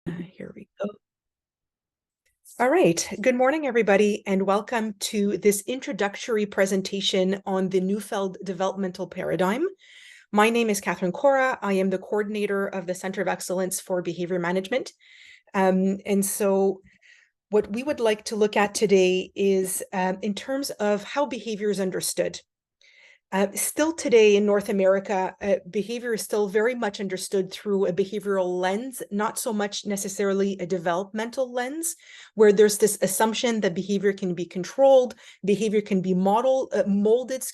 Here we go. All right. Good morning, everybody, and welcome to this introductory presentation on the Neufeld Developmental Paradigm. My name is Korah. I am the coordinator of the Center of Excellence for Behavior Management. And so what we would like to look at today is in terms of how behavior is understood. Still today in North America, behavior is still very much understood through a behavioral lens, not so much necessarily a developmental lens, where there's this assumption that behavior can be controlled, behavior can be molded,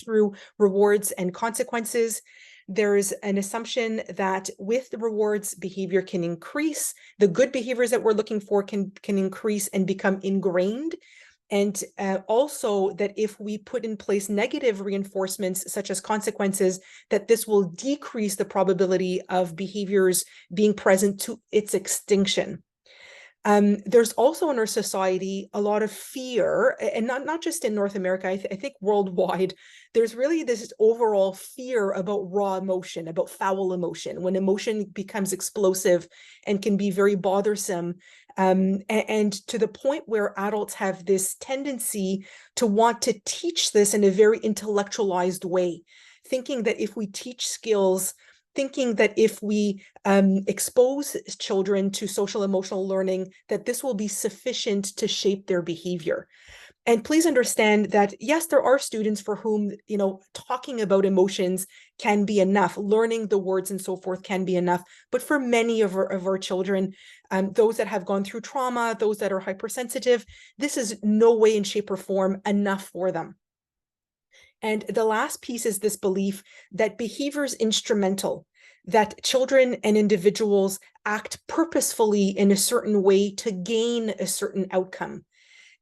through rewards and consequences. There's an assumption that with the rewards, behavior can increase. The good behaviors that we're looking for can increase and become ingrained. And also that if we put in place negative reinforcements, such as consequences, that this will decrease the probability of behaviors being present to its extinction. There's also in our society a lot of fear, and not just in North America, I think worldwide, there's really this overall fear about raw emotion, about foul emotion, when emotion becomes explosive and can be very bothersome. And to the point where adults have this tendency to want to teach this in a very intellectualized way, thinking that if we teach skills, thinking that if we expose children to social emotional learning, that this will be sufficient to shape their behavior. And please understand that, yes, there are students for whom, talking about emotions can be enough. Learning the words and so forth can be enough. But for many of our children, those that have gone through trauma, those that are hypersensitive, this is no way in shape or form enough for them. And the last piece is this belief that behavior is instrumental, that children and individuals act purposefully in a certain way to gain a certain outcome.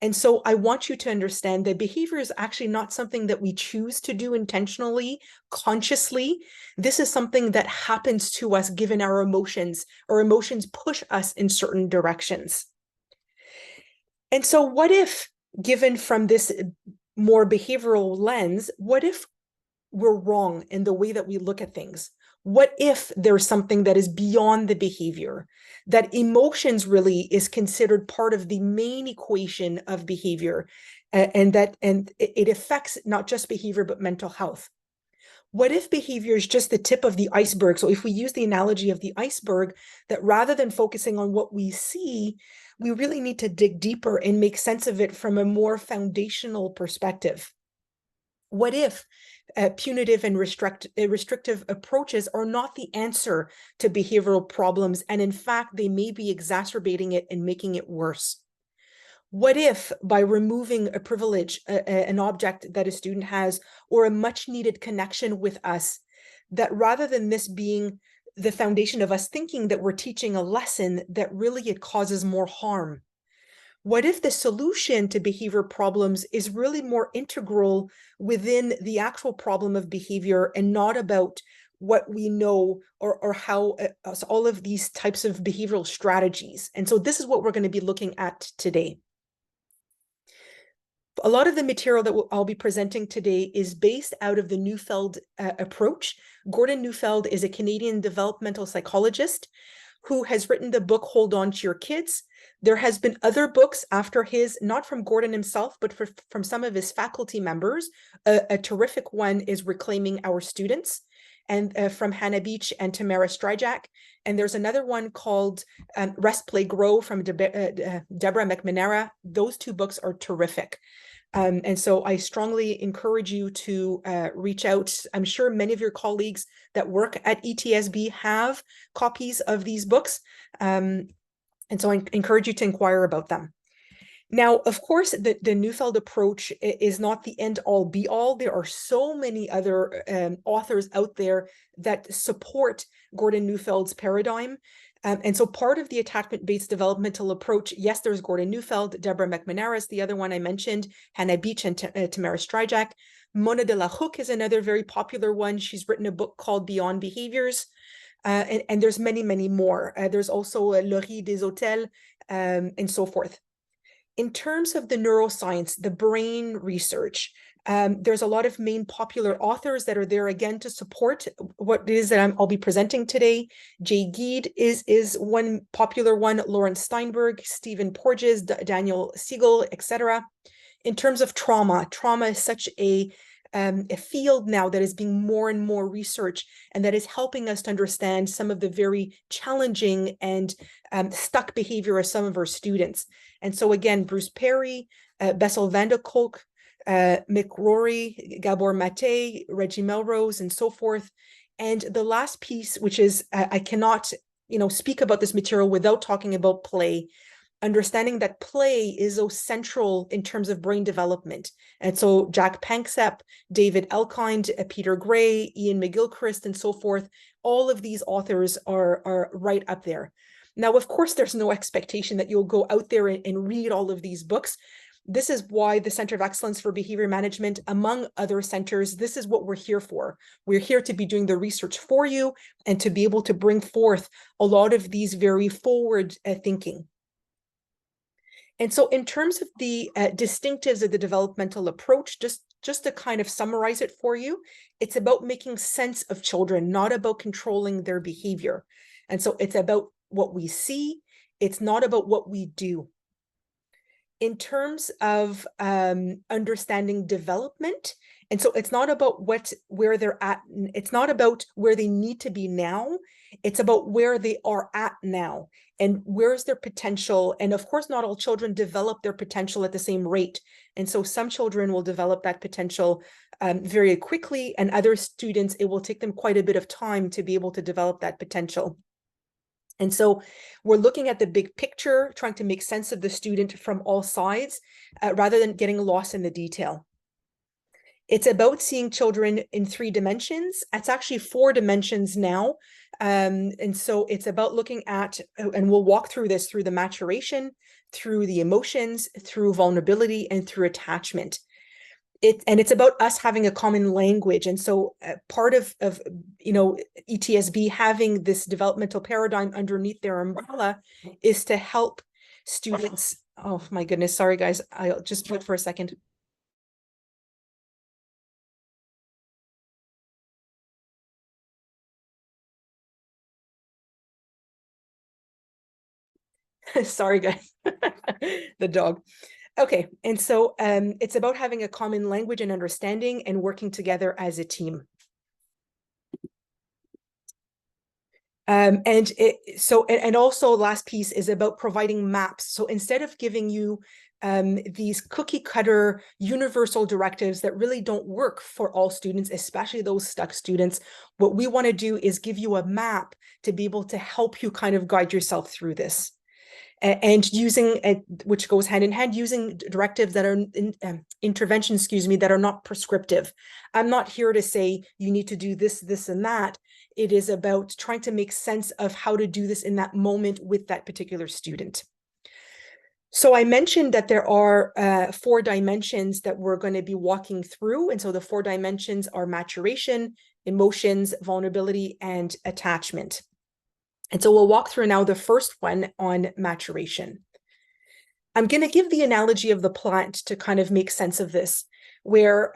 And so I want you to understand that behavior is actually not something that we choose to do intentionally, consciously. This is something that happens to us given our emotions. Our emotions push us in certain directions. And so what if, given from this more behavioral lens, what if we're wrong in the way that we look at things? What if there's something that is beyond the behavior, that emotions really is considered part of the main equation of behavior, and it affects not just behavior, but mental health? What if behavior is just the tip of the iceberg? So if we use the analogy of the iceberg, that rather than focusing on what we see, we really need to dig deeper and make sense of it from a more foundational perspective. What if punitive and restrictive approaches are not the answer to behavioral problems, and in fact, they may be exacerbating it and making it worse? What if by removing a privilege, an object that a student has, or a much needed connection with us, that rather than this being the foundation of us thinking that we're teaching a lesson, that really it causes more harm? What if the solution to behavior problems is really more integral within the actual problem of behavior and not about what we know or how all of these types of behavioral strategies? And so this is what we're going to be looking at today. A lot of the material that I'll be presenting today is based out of the Neufeld approach. Gordon Neufeld is a Canadian developmental psychologist who has written the book, Hold On to Your Kids. There has been other books after his, not from Gordon himself, but from some of his faculty members. A terrific one is Reclaiming Our Students, and from Hannah Beach and Tamara Stryjak. And there's another one called Rest, Play, Grow from Deborah McNamara. Those two books are terrific. And so I strongly encourage you to reach out. I'm sure many of your colleagues that work at ETSB have copies of these books. And so I encourage you to inquire about them. Now, of course, the Neufeld approach is not the end-all be-all. There are so many other authors out there that support Gordon Neufeld's paradigm. And so part of the attachment-based developmental approach, yes, there's Gordon Neufeld, Deborah McNamara is the other one I mentioned, Hannah Beach and Tamara Stryjak. Mona de la Hook is another very popular one. She's written a book called Beyond Behaviors. And there's many, many more. There's also Laurie Deshotel and so forth. In terms of the neuroscience, the brain research, There's a lot of main popular authors that are there again to support what it is that I'll be presenting today. Jay Geed is one popular one, Lawrence Steinberg, Stephen Porges, Daniel Siegel, etc. In terms of trauma is such a field now that is being more and more researched, and that is helping us to understand some of the very challenging and stuck behavior of some of our students. And so again, Bruce Perry, Bessel van der Kolk, Mick Rory, Gabor Mate, Reggie Melrose, and so forth. And the last piece, which is I cannot speak about this material without talking about play, understanding that play is so central in terms of brain development. And so Jack Panksepp, David Elkind, Peter Gray, Ian McGilchrist, and so forth, all of these authors are right up there. Now, of course, there's no expectation that you'll go out there and read all of these books. This is why the Center of Excellence for Behavior Management, among other centers, this is what we're here for. We're here to be doing the research for you and to be able to bring forth a lot of these very forward thinking. And so in terms of the distinctives of the developmental approach, just to kind of summarize it for you, it's about making sense of children, not about controlling their behavior. And so it's about what we see. It's not about what we do. In terms of understanding development, and so it's not about where they're at. It's not about where they need to be now. It's about where they are at now and where's their potential. And of course, not all children develop their potential at the same rate. And so some children will develop that potential very quickly, and other students, it will take them quite a bit of time to be able to develop that potential. And so we're looking at the big picture, trying to make sense of the student from all sides, rather than getting lost in the detail. It's about seeing children in 3 dimensions. It's actually 4 dimensions now. And so it's about looking at, and we'll walk through this through the maturation, through the emotions, through vulnerability, and through attachment. And it's about us having a common language. And so part of ETSB having this developmental paradigm underneath their umbrella is to help students. Oh my goodness, sorry guys, I'll just wait for a second. Sorry guys, the dog. Okay, and so it's about having a common language and understanding and working together as a team. And also last piece is about providing maps. So instead of giving you these cookie cutter universal directives that really don't work for all students, especially those stuck students, what we want to do is give you a map to be able to help you kind of guide yourself through this. And using, which goes hand in hand, using directives that are interventions, that are not prescriptive. I'm not here to say you need to do this, this, and that. It is about trying to make sense of how to do this in that moment with that particular student. So I mentioned that there are 4 dimensions that we're going to be walking through. And so the 4 dimensions are maturation, emotions, vulnerability, and attachment. And so we'll walk through now the first one on maturation. I'm going to give the analogy of the plant to kind of make sense of this, where,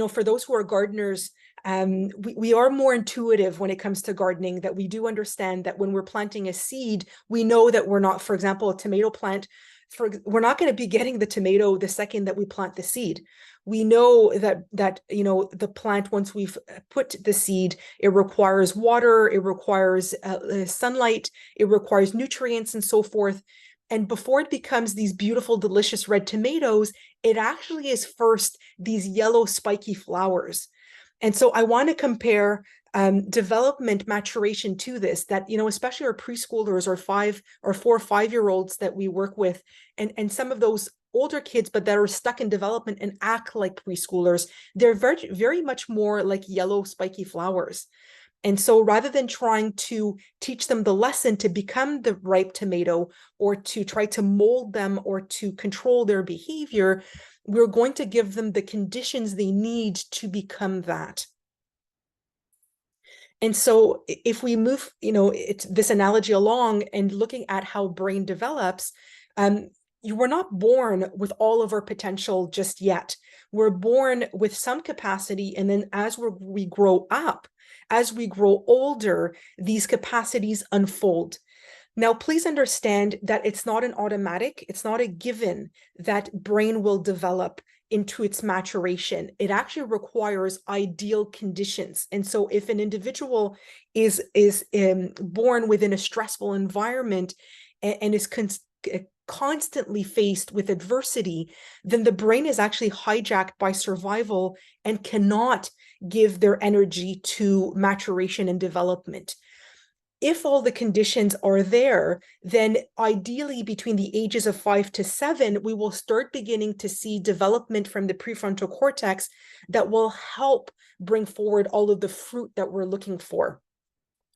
for those who are gardeners, we are more intuitive when it comes to gardening, that we do understand that when we're planting a seed, we know that we're not, for example, a tomato plant, we're not going to be getting the tomato the second that we plant the seed. We know that the plant, once we've put the seed, it requires water, it requires sunlight, it requires nutrients and so forth. And before it becomes these beautiful, delicious red tomatoes, it actually is first these yellow spiky flowers. And so I want to compare development maturation to this, that, especially our preschoolers or 4 or 5-year-olds that we work with, and some of those older kids, but that are stuck in development and act like preschoolers, they're very, very much more like yellow spiky flowers. And so rather than trying to teach them the lesson to become the ripe tomato, or to try to mold them or to control their behavior, we're going to give them the conditions they need to become that. And so if we move, this analogy along and looking at how brain develops, you were not born with all of our potential just yet. We're born with some capacity, and then as we grow up, as we grow older, these capacities unfold. Now, please understand that it's not an automatic, it's not a given that brain will develop into its maturation. It actually requires ideal conditions. And so if an individual is born within a stressful environment and is constantly faced with adversity, then the brain is actually hijacked by survival and cannot give their energy to maturation and development. If all the conditions are there, then ideally between the ages of 5 to 7, we will start beginning to see development from the prefrontal cortex that will help bring forward all of the fruit that we're looking for.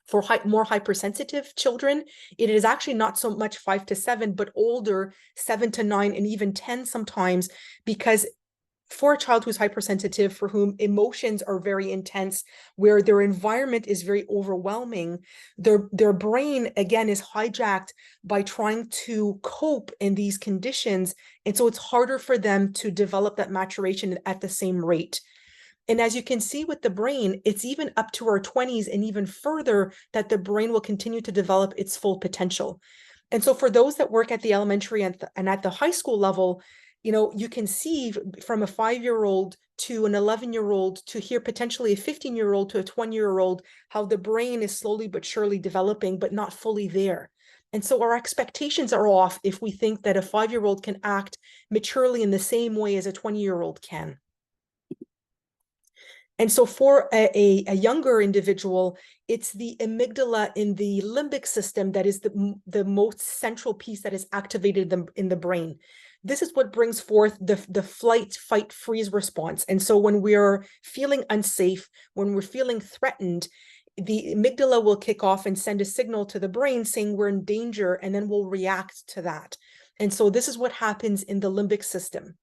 For more hypersensitive children, it is actually not so much 5 to 7, but older, 7 to 9, and even 10 sometimes, because for a child who's hypersensitive, for whom emotions are very intense, where their environment is very overwhelming, their brain, again, is hijacked by trying to cope in these conditions. And so it's harder for them to develop that maturation at the same rate. And as you can see with the brain, it's even up to our 20s and even further that the brain will continue to develop its full potential. And so for those that work at the elementary and at the high school level, you can see from a 5-year-old to an 11-year-old to here potentially a 15-year-old to a 20-year-old, how the brain is slowly but surely developing, but not fully there. And so our expectations are off if we think that a 5-year-old can act maturely in the same way as a 20-year-old can. And so for a younger individual, it's the amygdala in the limbic system that is the most central piece that is activated in the brain. This is what brings forth the flight, fight, freeze response. And so when we're feeling unsafe, when we're feeling threatened, the amygdala will kick off and send a signal to the brain saying we're in danger, and then we'll react to that. And so this is what happens in the limbic system.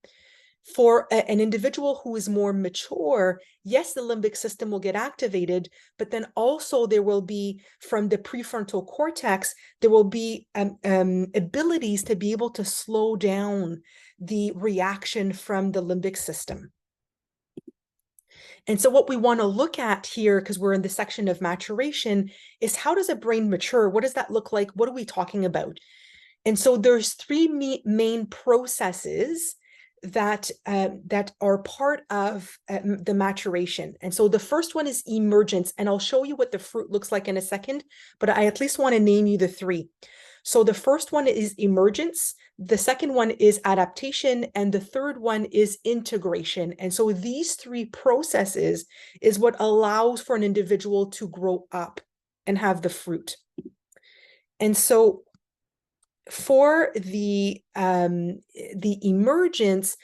For an individual who is more mature, yes, the limbic system will get activated, but then also there will be, from the prefrontal cortex, there will be abilities to be able to slow down the reaction from the limbic system. And so what we want to look at here, because we're in the section of maturation, is how does a brain mature? What does that look like? What are we talking about? And so there's three main processes that are part of the maturation. And so the first one is emergence, and I'll show you what the fruit looks like in a second, but I at least want to name you the three. So the first one is emergence, the second one is adaptation, and the third one is integration. And so these three processes is what allows for an individual to grow up and have the fruit. And so for the emergence,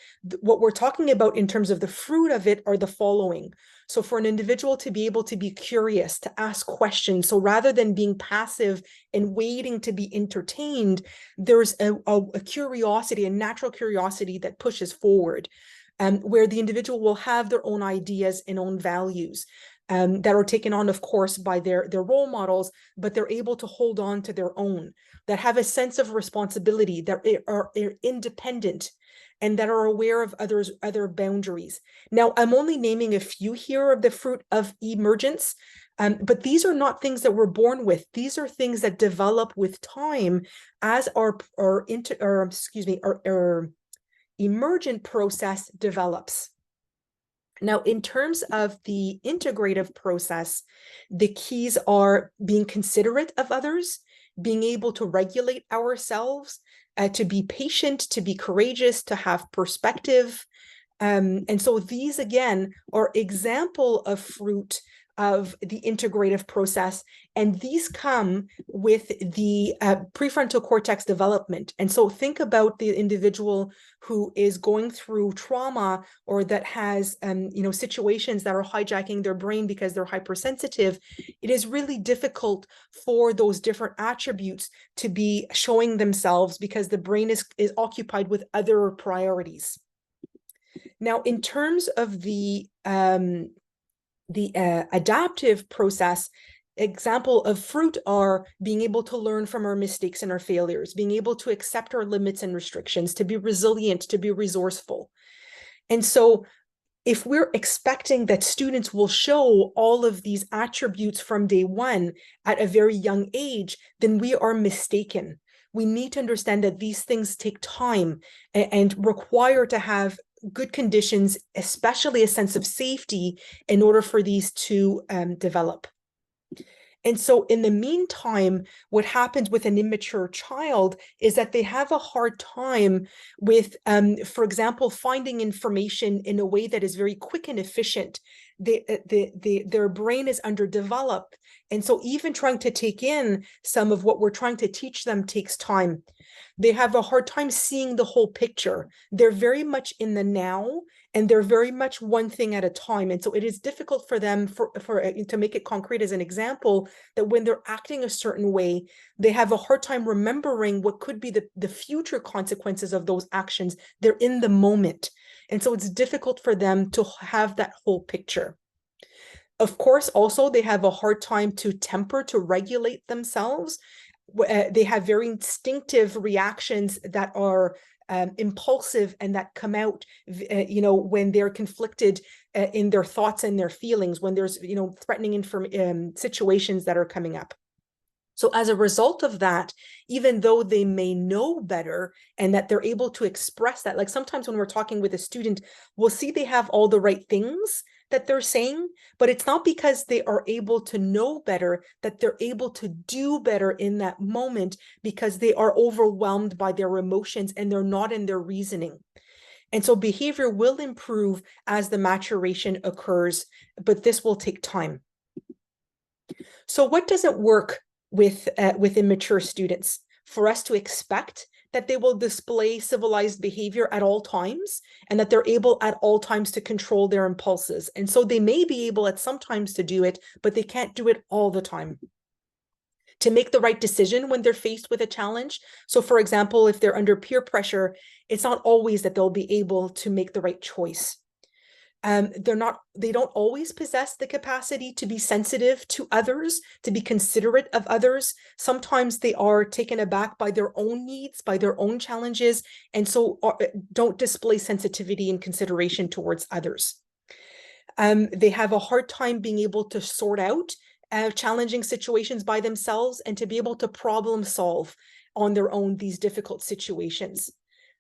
what we're talking about in terms of the fruit of it are the following. So for an individual to be able to be curious, to ask questions, so rather than being passive and waiting to be entertained, there's a curiosity, a natural curiosity that pushes forward, where the individual will have their own ideas and own values. That are taken on, of course, by their role models, but they're able to hold on to their own, that have a sense of responsibility, that are independent, and that are aware of other boundaries. Now, I'm only naming a few here of the fruit of emergence, but these are not things that we're born with. These are things that develop with time as our emergent process develops. Now, in terms of the integrative process, the keys are being considerate of others, being able to regulate ourselves, to be patient, to be courageous, to have perspective. And so these, again, are example of fruit of the integrative process, and these come with the prefrontal cortex development. And so think about the individual who is going through trauma, or that has situations that are hijacking their brain because they're hypersensitive. It is really difficult for those different attributes to be showing themselves because the brain is occupied with other priorities. Now, in terms of the adaptive process, example of fruit are being able to learn from our mistakes and our failures, being able to accept our limits and restrictions, to be resilient, to be resourceful. And so if we're expecting that students will show all of these attributes from day one at a very young age, then we are mistaken. We need to understand that these things take time and require to have good conditions, especially a sense of safety, in order for these to develop. And so in the meantime, what happens with an immature child is that they have a hard time with, for example, finding information in a way that is very quick and efficient. Their brain is underdeveloped. And so even trying to take in some of what we're trying to teach them takes time. They have a hard time seeing the whole picture. They're very much in the now, and they're very much one thing at a time. And so it is difficult for them to make it concrete as an example, that when they're acting a certain way, they have a hard time remembering what could be the future consequences of those actions. They're in the moment. And so it's difficult for them to have that whole picture. Of course, also, they have a hard time to temper, to regulate themselves. They have very instinctive reactions that are impulsive and that come out, when they're conflicted in their thoughts and their feelings, when there's, threatening situations that are coming up. So as a result of that, even though they may know better and that they're able to express that, like sometimes when we're talking with a student, we'll see they have all the right things that they're saying, but it's not because they are able to know better that they're able to do better in that moment, because they are overwhelmed by their emotions and they're not in their reasoning. And so behavior will improve as the maturation occurs, but this will take time. So what doesn't work with immature students? For us to expect that they will display civilized behavior at all times, and that they're able at all times to control their impulses. And so they may be able at some times to do it, but they can't do it all the time. To make the right decision when they're faced with a challenge. So for example, if they're under peer pressure, it's not always that they'll be able to make the right choice. They don't always possess the capacity to be sensitive to others, to be considerate of others. Sometimes they are taken aback by their own needs, by their own challenges, and so don't display sensitivity and consideration towards others. They have a hard time being able to sort out challenging situations by themselves and to be able to problem solve on their own these difficult situations.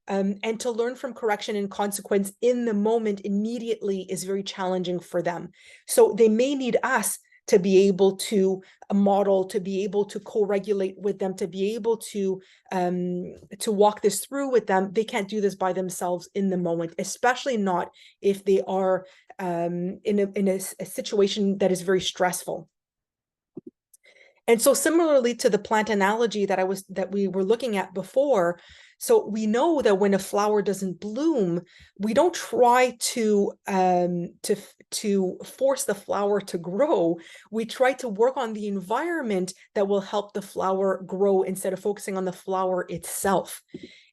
And to learn from correction and consequence in the moment immediately is very challenging for them. So they may need us to be able to model, to be able to co-regulate with them, to be able to walk this through with them. They can't do this by themselves in the moment, especially not if they are in a situation that is very stressful. And so similarly to the plant analogy that we were looking at before, so we know that when a flower doesn't bloom, we don't try to force the flower to grow. We try to work on the environment that will help the flower grow instead of focusing on the flower itself.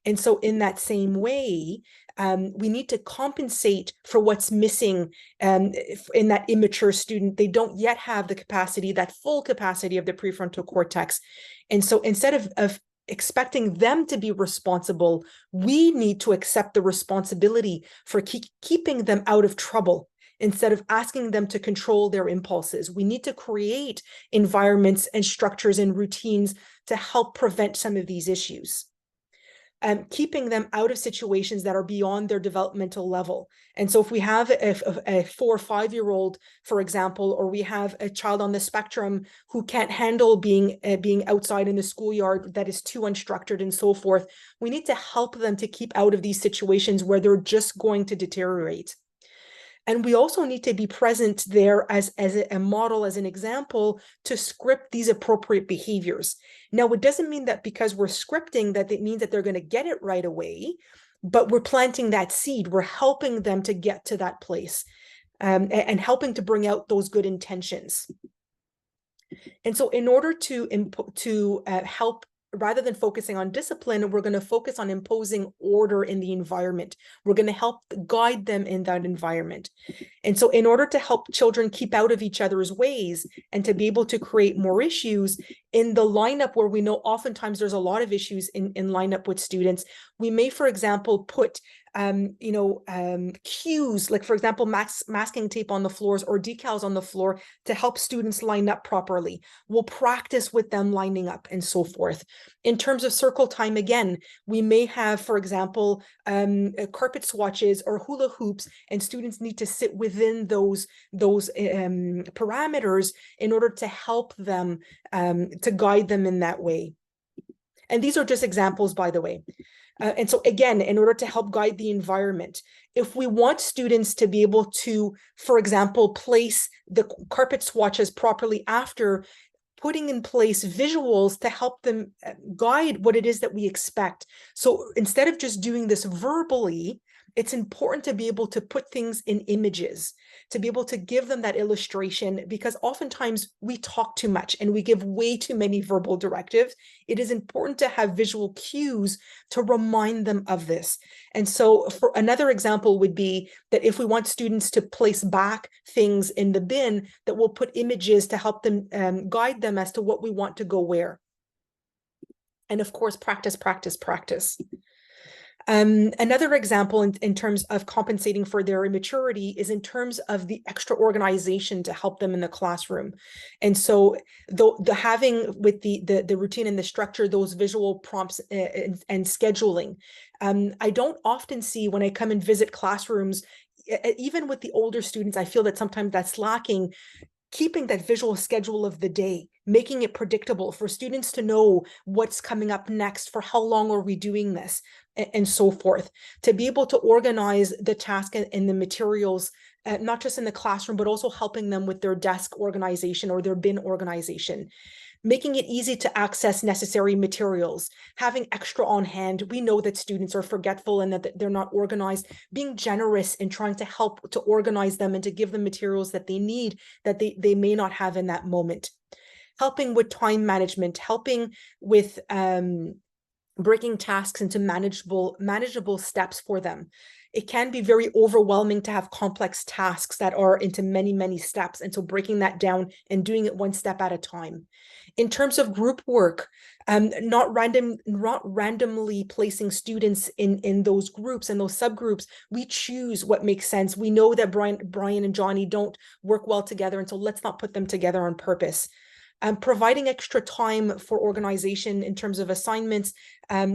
And so in that same way, we need to compensate for what's missing in that immature student. They don't yet have the capacity, that full capacity of the prefrontal cortex. And so instead of expecting them to be responsible, we need to accept the responsibility for keeping them out of trouble. Instead of asking them to control their impulses, we need to create environments and structures and routines to help prevent some of these issues. Keeping them out of situations that are beyond their developmental level. And so if we have a 4 or 5-year-old, for example, or we have a child on the spectrum who can't handle being outside in the schoolyard, that is too unstructured and so forth, we need to help them to keep out of these situations where they're just going to deteriorate. And we also need to be present there as a model, as an example, to script these appropriate behaviors. Now, it doesn't mean that because we're scripting that it means that they're going to get it right away, but we're planting that seed. We're helping them to get to that place and helping to bring out those good intentions. And so in order to help rather than focusing on discipline, we're going to focus on imposing order in the environment. We're going to help guide them in that environment. And so in order to help children keep out of each other's ways and to be able to create more issues in the lineup where we know oftentimes there's a lot of issues in lineup with students, we may, for example, put cues, like for example, masking tape on the floors or decals on the floor to help students line up properly. We'll practice with them lining up and so forth. In terms of circle time, again, we may have, for example, carpet swatches or hula hoops, and students need to sit within those parameters in order to help them, to guide them in that way. And these are just examples, by the way. And so again, in order to help guide the environment, if we want students to be able to, for example, place the carpet swatches properly after, putting in place visuals to help them guide what it is that we expect. So instead of just doing this verbally, it's important to be able to put things in images, to be able to give them that illustration, because oftentimes we talk too much and we give way too many verbal directives. It is important to have visual cues to remind them of this. And so for another example would be that if we want students to place back things in the bin, that we'll put images to help them guide them as to what we want to go where. And of course, practice, practice, practice. Another example in terms of compensating for their immaturity is in terms of the extra organization to help them in the classroom. And so the having with the routine and the structure, those visual prompts and scheduling. I don't often see when I come and visit classrooms, even with the older students, I feel that sometimes that's lacking. Keeping that visual schedule of the day, making it predictable for students to know what's coming up next, for how long are we doing this, and so forth, to be able to organize the task and the materials, not just in the classroom, but also helping them with their desk organization or their bin organization. Making it easy to access necessary materials, having extra on hand. We know that students are forgetful and that they're not organized. Being generous in trying to help to organize them and to give them materials that they need that they may not have in that moment. Helping with time management, helping with breaking tasks into manageable steps for them. It can be very overwhelming to have complex tasks that are into many, many steps. And so breaking that down and doing it one step at a time. In terms of group work, not randomly placing students in those groups and those subgroups. We choose what makes sense. We know that Brian and Johnny don't work well together, and so let's not put them together on purpose. Providing extra time for organization in terms of assignments,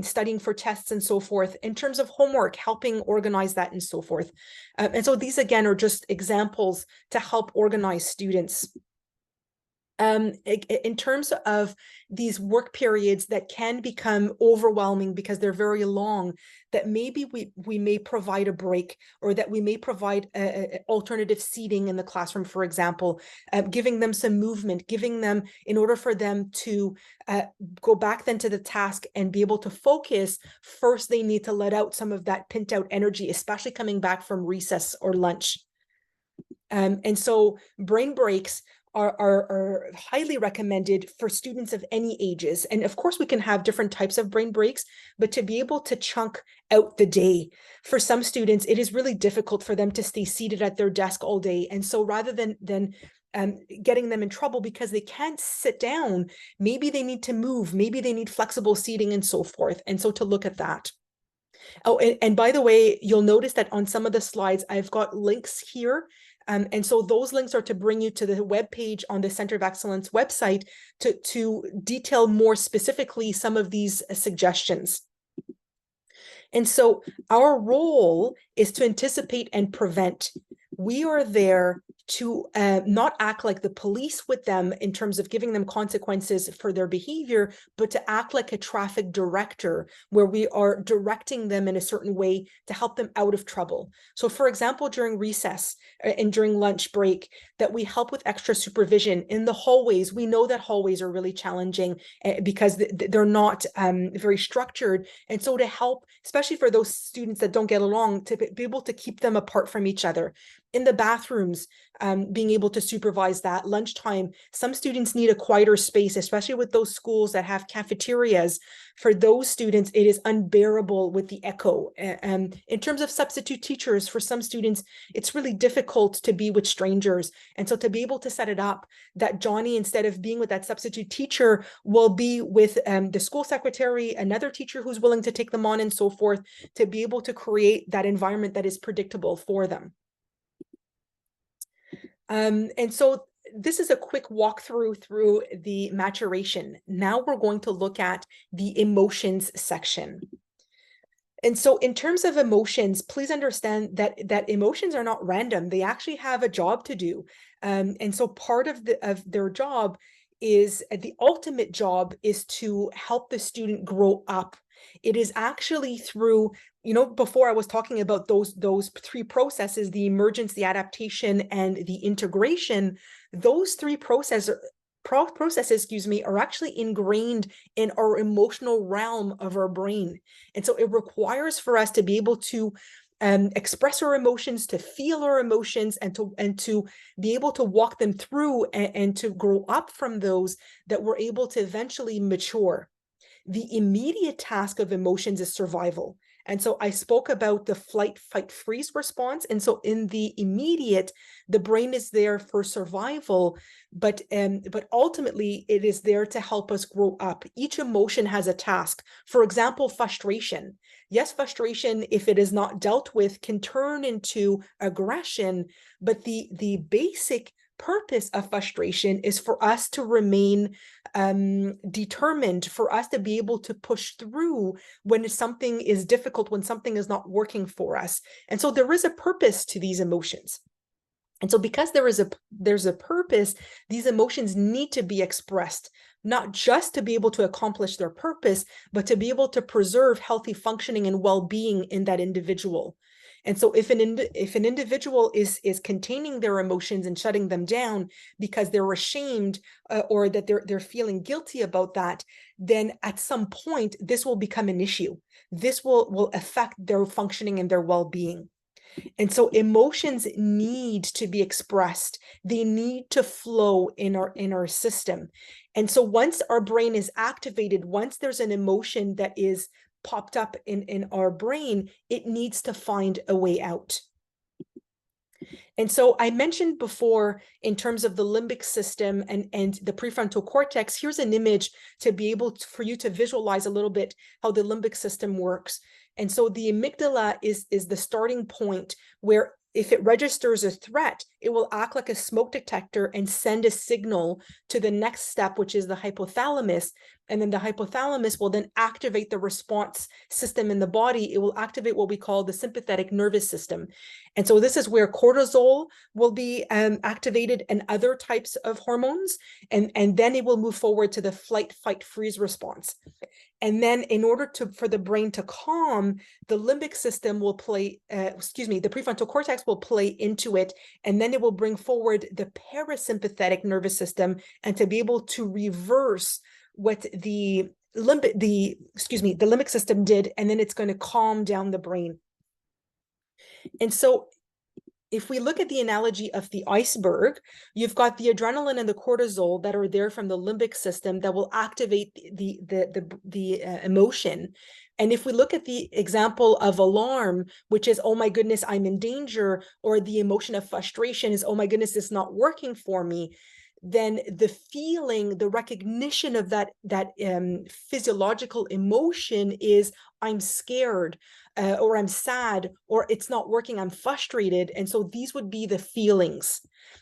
studying for tests and so forth. In terms of homework, helping organize that and so forth. And so these, again, are just examples to help organize students. In terms of these work periods that can become overwhelming because they're very long, that maybe we may provide a break, or that we may provide alternative seating in the classroom, for example, giving them some movement, giving them, in order for them to go back then to the task and be able to focus, first they need to let out some of that pent out energy, especially coming back from recess or lunch. And so brain breaks are highly recommended for students of any ages. And of course, we can have different types of brain breaks, but to be able to chunk out the day. For some students, it is really difficult for them to stay seated at their desk all day. And so rather than getting them in trouble because they can't sit down, maybe they need to move, maybe they need flexible seating and so forth. And so to look at that. Oh, and by the way, you'll notice that on some of the slides, I've got links here. And so those links are to bring you to the webpage on the Center of Excellence website to detail more specifically some of these suggestions. And so our role is to anticipate and prevent. We are there to not act like the police with them in terms of giving them consequences for their behavior, but to act like a traffic director, where we are directing them in a certain way to help them out of trouble. So for example, during recess and during lunch break, that we help with extra supervision in the hallways. We know that hallways are really challenging because they're not very structured. And so to help, especially for those students that don't get along, to be able to keep them apart from each other. In the bathrooms, being able to supervise that. Lunchtime, some students need a quieter space, especially with those schools that have cafeterias. For those students, it is unbearable with the echo. In terms of substitute teachers, for some students, it's really difficult to be with strangers. And so to be able to set it up that Johnny, instead of being with that substitute teacher, will be with the school secretary, another teacher who's willing to take them on and so forth, to be able to create that environment that is predictable for them. And so this is a quick walkthrough through the maturation. Now we're going to look at the emotions section. And so in terms of emotions, please understand that emotions are not random. They actually have a job to do. And so part of their job is, the ultimate job is to help the student grow up. It is actually through, before I was talking about those three processes, the emergence, the adaptation, and the integration. Those three processes, are actually ingrained in our emotional realm of our brain. And so it requires for us to be able to express our emotions, to feel our emotions, and to be able to walk them through and to grow up from those, that we're able to eventually mature. The immediate task of emotions is survival. And so I spoke about the flight, fight, freeze response. And so in the immediate, the brain is there for survival, but ultimately it is there to help us grow up. Each emotion has a task. For example, frustration. Yes, frustration, if it is not dealt with, can turn into aggression, but the basic purpose of frustration is for us to remain determined, for us to be able to push through when something is difficult, when something is not working for us. And so there is a purpose to these emotions. And so because there's a purpose, these emotions need to be expressed, not just to be able to accomplish their purpose, but to be able to preserve healthy functioning and well-being in that individual. And so if an individual is containing their emotions and shutting them down because they're ashamed, or that they're feeling guilty about that, then at some point this will become an issue. This will affect their functioning and their well-being. And so emotions need to be expressed. They need to flow in our system. And so once our brain is activated, once there's an emotion that is popped up in our brain, it needs to find a way out. And so I mentioned before, in terms of the limbic system and the prefrontal cortex, here's an image to be able for you to visualize a little bit how the limbic system works. And so the amygdala is the starting point, where if it registers a threat, it will act like a smoke detector and send a signal to the next step, which is the hypothalamus. And then the hypothalamus will then activate the response system in the body. It will activate what we call the sympathetic nervous system. And so this is where cortisol will be activated, and other types of hormones. And then it will move forward to the flight, fight, freeze response. And then in order for the brain to calm, the limbic system will play, the prefrontal cortex will play into it, and then it will bring forward the parasympathetic nervous system, and to be able to reverse what the limbic system did, and then it's going to calm down the brain. And so if we look at the analogy of the iceberg, you've got the adrenaline and the cortisol that are there from the limbic system that will activate the emotion. And if we look at the example of alarm, which is, oh my goodness, I'm in danger, or the emotion of frustration is, oh my goodness, it's not working for me, then the feeling, the recognition of that physiological emotion is, I'm scared, or I'm sad, or it's not working, I'm frustrated. And so these would be the feelings.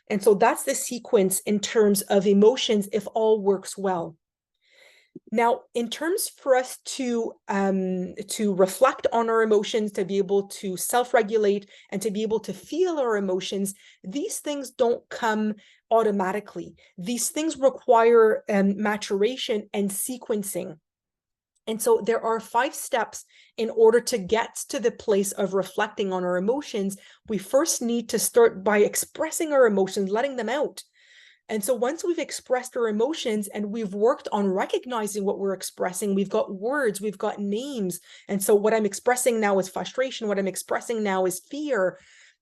And so that's the sequence in terms of emotions, if all works well. Now, in terms for us to reflect on our emotions, to be able to self-regulate and to be able to feel our emotions, these things don't come automatically. These things require maturation and sequencing. And so there are 5 steps in order to get to the place of reflecting on our emotions. We first need to start by expressing our emotions, letting them out. And so once we've expressed our emotions and we've worked on recognizing what we're expressing, we've got words, we've got names. And so what I'm expressing now is frustration. What I'm expressing now is fear.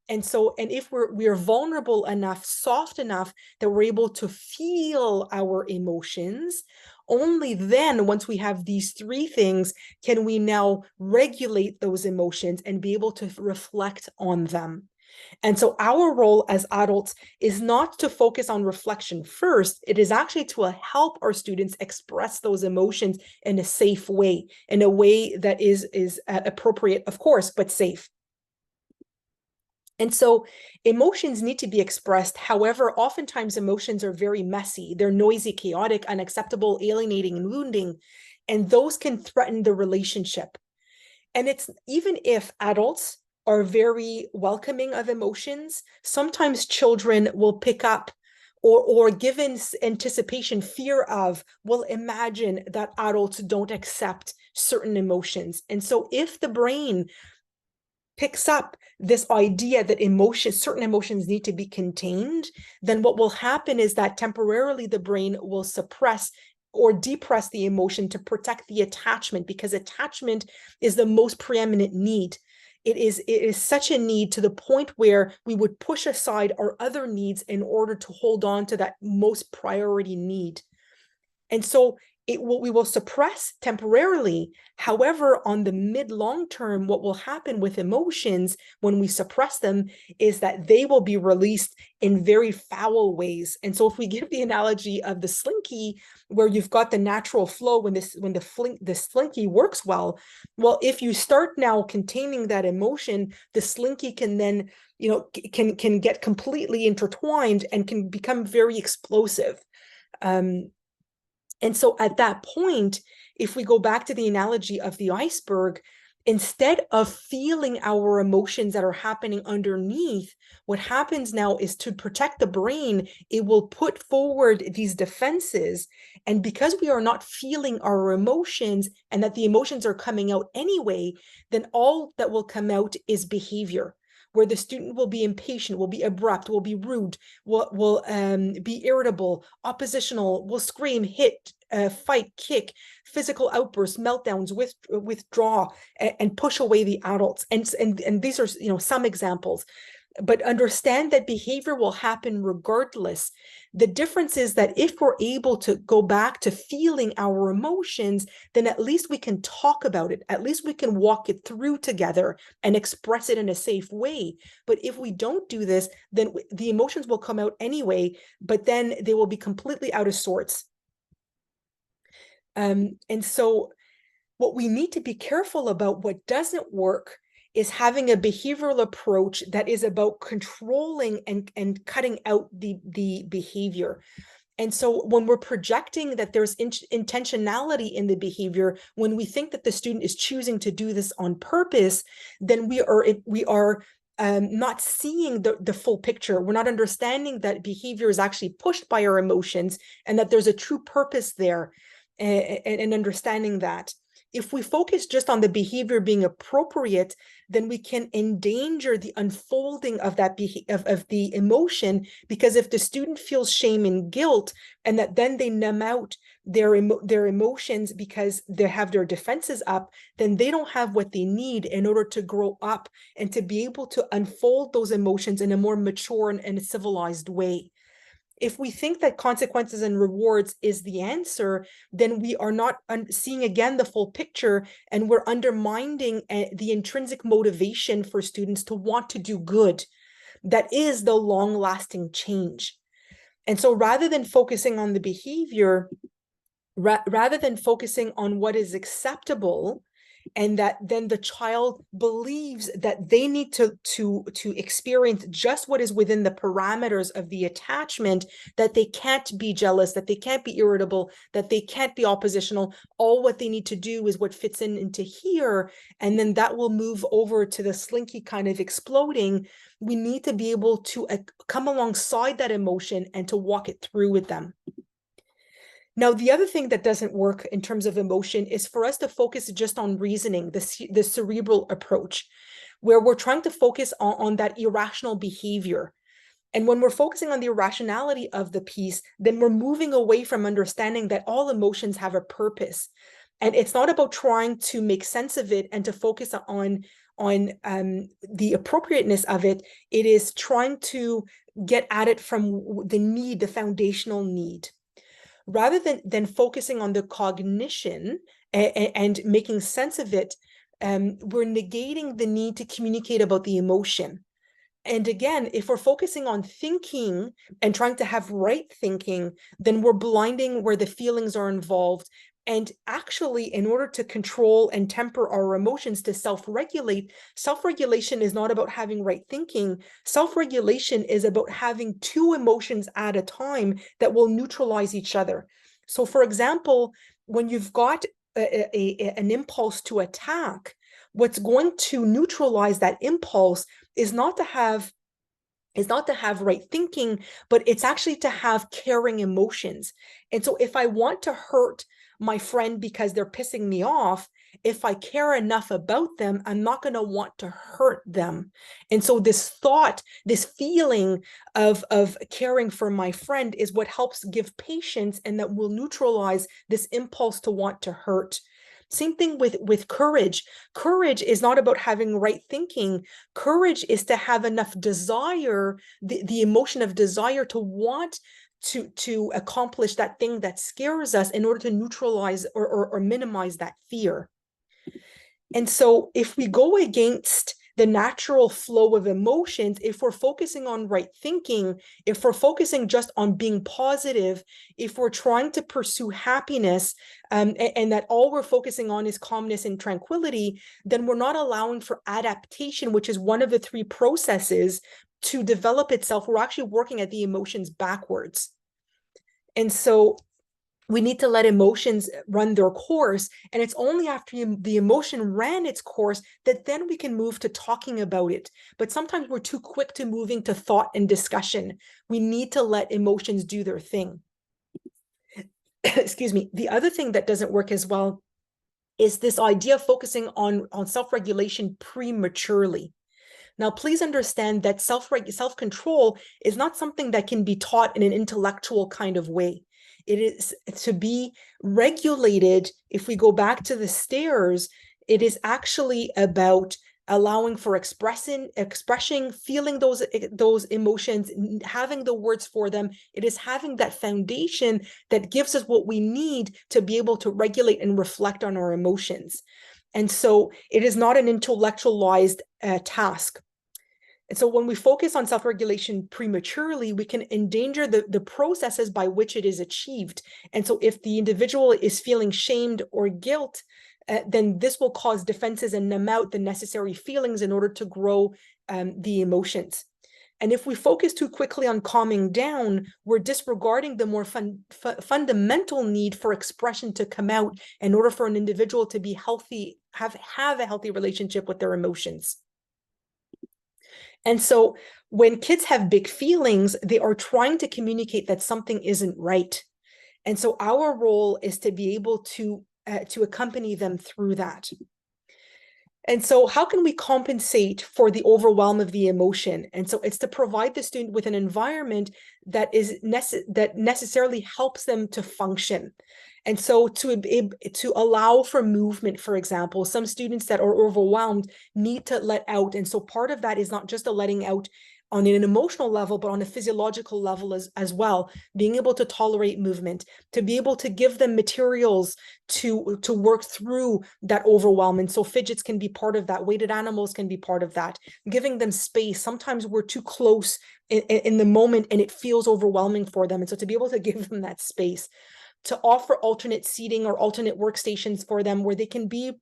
And so, and if we are vulnerable enough, soft enough that we're able to feel our emotions, only then, once we have these three things, can we now regulate those emotions and be able to reflect on them. And so our role as adults is not to focus on reflection first. It is actually to help our students express those emotions in a safe way, in a way that is appropriate, of course, but safe. And so emotions need to be expressed. However, oftentimes emotions are very messy. They're noisy, chaotic, unacceptable, alienating, and wounding. And those can threaten the relationship. And it's even if adults are very welcoming of emotions, sometimes children will pick up or given anticipation, fear of, will imagine that adults don't accept certain emotions. And so if the brain picks up this idea that certain emotions need to be contained, then what will happen is that temporarily the brain will suppress or depress the emotion to protect the attachment, because attachment is the most preeminent need. It is such a need to the point where we would push aside our other needs in order to hold on to that most priority need. And so we will suppress temporarily. However, on the mid-long term, what will happen with emotions when we suppress them is that they will be released in very foul ways. And so if we give the analogy of the slinky, where you've got the natural flow when the slinky works well, if you start now containing that emotion, the slinky can then, can get completely intertwined and can become very explosive. And so at that point, if we go back to the analogy of the iceberg, instead of feeling our emotions that are happening underneath, what happens now is, to protect the brain, it will put forward these defenses. And because we are not feeling our emotions, and that the emotions are coming out anyway, then all that will come out is behavior, where the student will be impatient, will be abrupt, will be rude, will be irritable, oppositional, will scream, hit, fight, kick, physical outbursts, meltdowns, withdraw, and push away the adults. And these are, some examples. But understand that behavior will happen regardless. The difference is that if we're able to go back to feeling our emotions, then at least we can talk about it. At least we can walk it through together and express it in a safe way. But if we don't do this, then the emotions will come out anyway, but then they will be completely out of sorts. And so what we need to be careful about, what doesn't work, is having a behavioral approach that is about controlling and cutting out the behavior. And so when we're projecting that there's intentionality in the behavior, when we think that the student is choosing to do this on purpose, then we are not seeing the full picture. We're not understanding that behavior is actually pushed by our emotions, and that there's a true purpose there, and understanding that. If we focus just on the behavior being appropriate, then we can endanger the unfolding of that of the emotion, because if the student feels shame and guilt, and that then they numb out their emotions because they have their defenses up, then they don't have what they need in order to grow up and to be able to unfold those emotions in a more mature and civilized way. If we think that consequences and rewards is the answer, then we are not seeing again the full picture, and we're undermining the intrinsic motivation for students to want to do good. That is the long-lasting change. And so rather than focusing on the behavior, rather than focusing on what is acceptable, and that then the child believes that they need to experience just what is within the parameters of the attachment, that they can't be jealous, that they can't be irritable, that they can't be oppositional. All what they need to do is what fits into here, and then that will move over to the slinky kind of exploding. We need to be able to come alongside that emotion and to walk it through with them. Now, the other thing that doesn't work in terms of emotion is for us to focus just on reasoning, the cerebral approach, where we're trying to focus on that irrational behavior. And when we're focusing on the irrationality of the piece, then we're moving away from understanding that all emotions have a purpose. And it's not about trying to make sense of it and to focus on the appropriateness of it. It is trying to get at it from the need, the foundational need. Rather than focusing on the cognition and making sense of it, we're negating the need to communicate about the emotion. And again, if we're focusing on thinking and trying to have right thinking, then we're blinding where the feelings are involved. And actually, in order to control and temper our emotions, to self-regulate, self-regulation is not about having right thinking. Self-regulation is about having two emotions at a time that will neutralize each other. So for example, when you've got an impulse to attack, what's going to neutralize that impulse is not to have right thinking, but it's actually to have caring emotions. And so if I want to hurt my friend because they're pissing me off, if I care enough about them, I'm not going to want to hurt them. And so this thought, this feeling of caring for my friend is what helps give patience, and that will neutralize this impulse to want to hurt. Same thing with courage. Courage is not about having right thinking. Courage is to have enough desire, the emotion of desire to want to accomplish that thing that scares us in order to neutralize or minimize that fear. And so if we go against the natural flow of emotions, if we're focusing on right thinking, if we're focusing just on being positive, if we're trying to pursue happiness, and that all we're focusing on is calmness and tranquility, then we're not allowing for adaptation, which is one of the three processes, to develop itself. We're actually working at the emotions backwards. And so we need to let emotions run their course. And it's only after the emotion ran its course that then we can move to talking about it. But sometimes we're too quick to moving to thought and discussion. We need to let emotions do their thing. Excuse me. The other thing that doesn't work as well is this idea of focusing on self-regulation prematurely. Now, please understand that self-control is not something that can be taught in an intellectual kind of way. It is to be regulated. If we go back to the stairs, it is actually about allowing for expressing, feeling those emotions, having the words for them. It is having that foundation that gives us what we need to be able to regulate and reflect on our emotions. And so it is not an intellectualized task. And so when we focus on self-regulation prematurely, we can endanger the processes by which it is achieved. And so if the individual is feeling shamed or guilt, then this will cause defenses and numb out the necessary feelings in order to grow the emotions. And if we focus too quickly on calming down, we're disregarding the more fundamental need for expression to come out in order for an individual to be healthy, have a healthy relationship with their emotions. And so when kids have big feelings, they are trying to communicate that something isn't right. And so our role is to be able to accompany them through that. And so how can we compensate for the overwhelm of the emotion? And so it's to provide the student with an environment that necessarily helps them to function. And so to allow for movement, for example, some students that are overwhelmed need to let out. And so part of that is not just a letting out on an emotional level, but on a physiological level as well, being able to tolerate movement, to be able to give them materials to work through that overwhelm. And so fidgets can be part of that. Weighted animals can be part of that. Giving them space. Sometimes we're too close in the moment and it feels overwhelming for them. And so to be able to give them that space, to offer alternate seating or alternate workstations for them where they can be,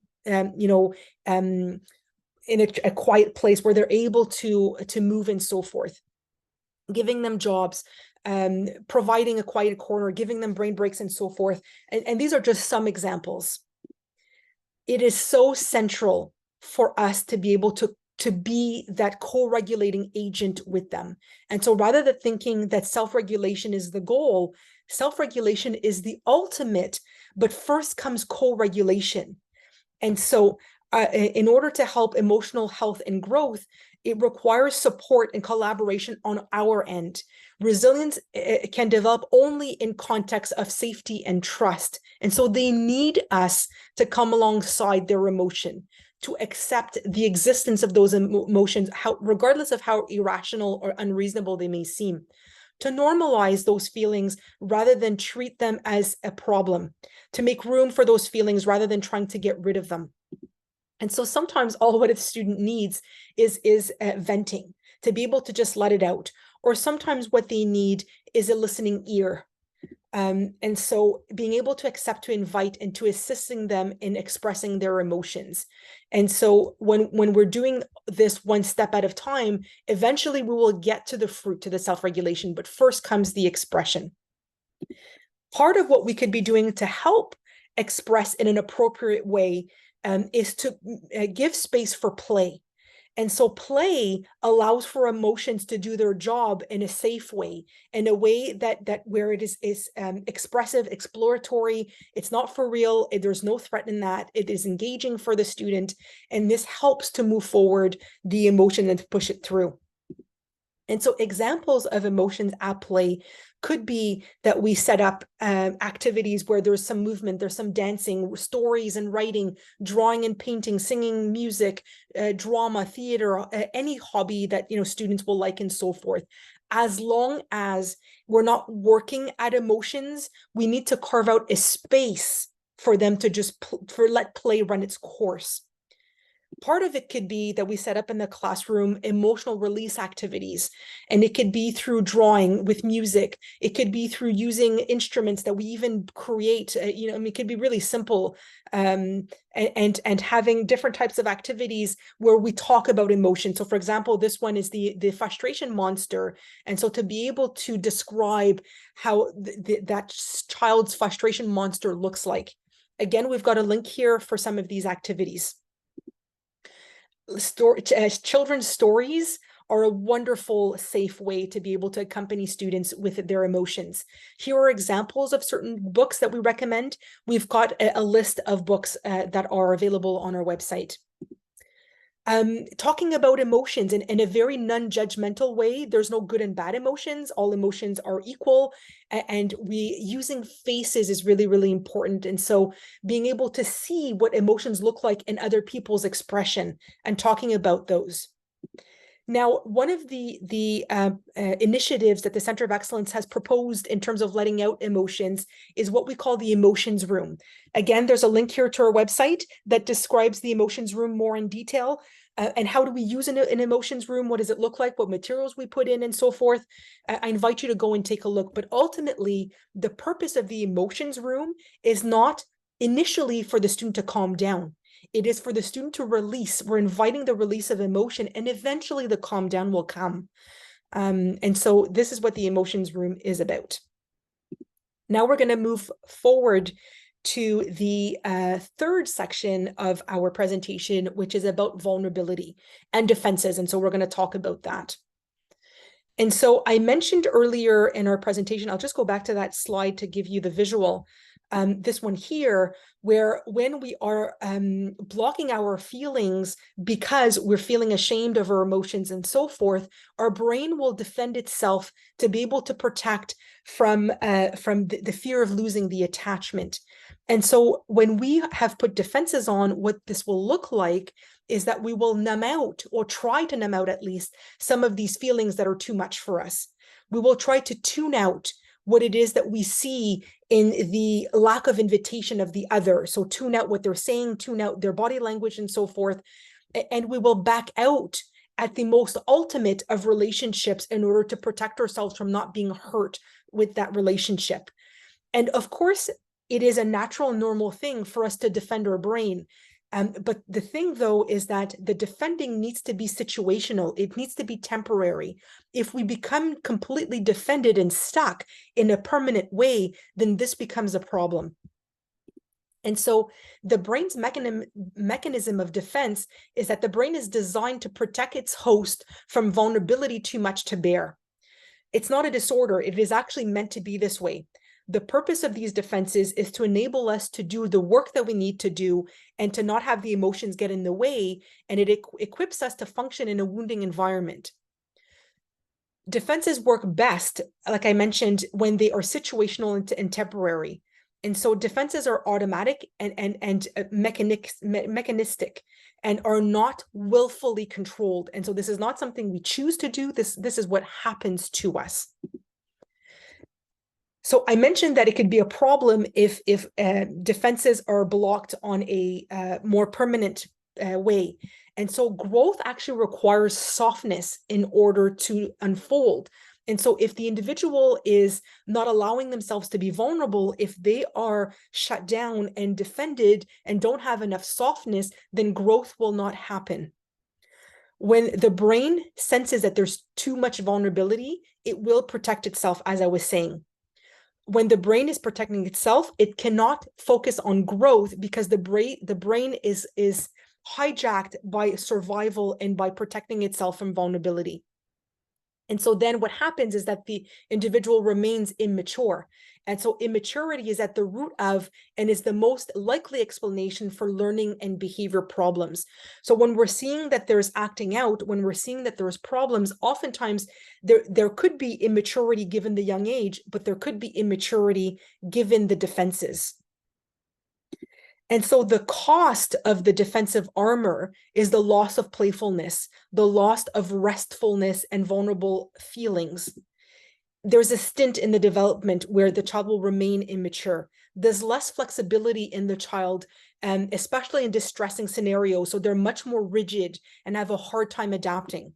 in a quiet place where they're able to move and so forth. Giving them jobs, providing a quiet corner, giving them brain breaks and so forth. And these are just some examples. It is so central for us to be able to be that co-regulating agent with them. And so rather than thinking that self-regulation is the goal, self-regulation is the ultimate, but first comes co-regulation. And so in order to help emotional health and growth, it requires support and collaboration on our end. Resilience can develop only in context of safety and trust. And so they need us to come alongside their emotion, to accept the existence of those emotions, regardless of how irrational or unreasonable they may seem, to normalize those feelings rather than treat them as a problem, to make room for those feelings rather than trying to get rid of them. And so sometimes all what a student needs is venting, to be able to just let it out. Or sometimes what they need is a listening ear. And so being able to accept, to invite, and to assisting them in expressing their emotions. And so when we're doing this one step at a time, eventually we will get to the fruit, to the self-regulation, but first comes the expression. Part of what we could be doing to help express in an appropriate way is to give space for play. And so play allows for emotions to do their job in a safe way, in a way that where it is expressive, exploratory. It's not for real. There's no threat in that. It is engaging for the student. And this helps to move forward the emotion and to push it through. And so examples of emotions at play could be that we set up activities where there's some movement, there's some dancing, stories and writing, drawing and painting, singing, music, drama, theater, any hobby that students will like, and so forth. As long as we're not working at emotions, we need to carve out a space for them to just let play run its course. Part of it could be that we set up in the classroom emotional release activities, and it could be through drawing with music. It could be through using instruments that we even create. It could be really simple, and having different types of activities where we talk about emotion. So, for example, this one is the frustration monster, and so to be able to describe how that child's frustration monster looks like. Again, we've got a link here for some of these activities. Children's stories are a wonderful, safe way to be able to accompany students with their emotions. Here are examples of certain books that we recommend. We've got a list of books that are available on our website. Talking about emotions in a very non-judgmental way. There's no good and bad emotions. All emotions are equal, and using faces is really, really important. And so being able to see what emotions look like in other people's expression and talking about those. Now, one of the initiatives that the Center of Excellence has proposed in terms of letting out emotions is what we call the emotions room. Again, there's a link here to our website that describes the emotions room more in detail. And how do we use an emotions room? What does it look like? What materials we put in and so forth? I invite you to go and take a look. But ultimately, the purpose of the emotions room is not initially for the student to calm down. It is for the student to release. We're inviting the release of emotion, and eventually the calm down will come. And so this is what the emotions room is about. Now we're going to move forward to the third section of our presentation, which is about vulnerability and defenses. And so we're going to talk about that. And so I mentioned earlier in our presentation, I'll just go back to that slide to give you the visual. This one here, where when we are blocking our feelings because we're feeling ashamed of our emotions and so forth, our brain will defend itself to be able to protect from the fear of losing the attachment. And so when we have put defenses on, what this will look like is that we will numb out, or try to numb out at least, some of these feelings that are too much for us. We will try to tune out what it is that we see in the lack of invitation of the other. So tune out what they're saying, tune out their body language and so forth. And we will back out at the most ultimate of relationships in order to protect ourselves from not being hurt with that relationship. And of course, it is a natural, normal thing for us to defend our brain. But the thing, though, is that the defending needs to be situational. It needs to be temporary. If we become completely defended and stuck in a permanent way, then this becomes a problem. And so the brain's mechanism of defense is that the brain is designed to protect its host from vulnerability too much to bear. It's not a disorder. It is actually meant to be this way. The purpose of these defenses is to enable us to do the work that we need to do and to not have the emotions get in the way, and it equips us to function in a wounding environment. Defenses work best, like I mentioned, when they are situational and temporary. And so defenses are automatic and mechanistic and are not willfully controlled. And so this is not something we choose to do. This is what happens to us. So I mentioned that it could be a problem if defenses are blocked on a more permanent way. And so growth actually requires softness in order to unfold. And so if the individual is not allowing themselves to be vulnerable, if they are shut down and defended and don't have enough softness, then growth will not happen. When the brain senses that there's too much vulnerability, it will protect itself, as I was saying. When the brain is protecting itself, it cannot focus on growth because the brain is hijacked by survival and by protecting itself from vulnerability. And so then what happens is that the individual remains immature. And so immaturity is at the root of and is the most likely explanation for learning and behavior problems. So when we're seeing that there's acting out, when we're seeing that there's problems, oftentimes there could be immaturity given the young age, but there could be immaturity given the defenses. And so the cost of the defensive armor is the loss of playfulness, the loss of restfulness and vulnerable feelings. There's a stint in the development where the child will remain immature. There's less flexibility in the child, especially in distressing scenarios. So they're much more rigid and have a hard time adapting.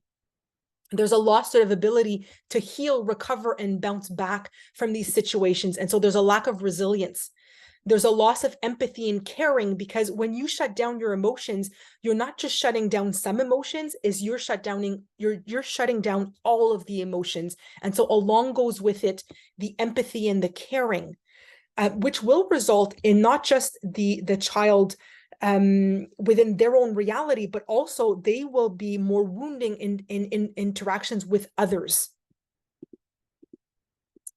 There's a loss of ability to heal, recover, and bounce back from these situations. And so there's a lack of resilience. There's a loss of empathy and caring because when you shut down your emotions, you're not just shutting down some emotions, you're shutting down all of the emotions. And so along goes with it the empathy and the caring, which will result in not just the child within their own reality, but also they will be more wounding in interactions with others.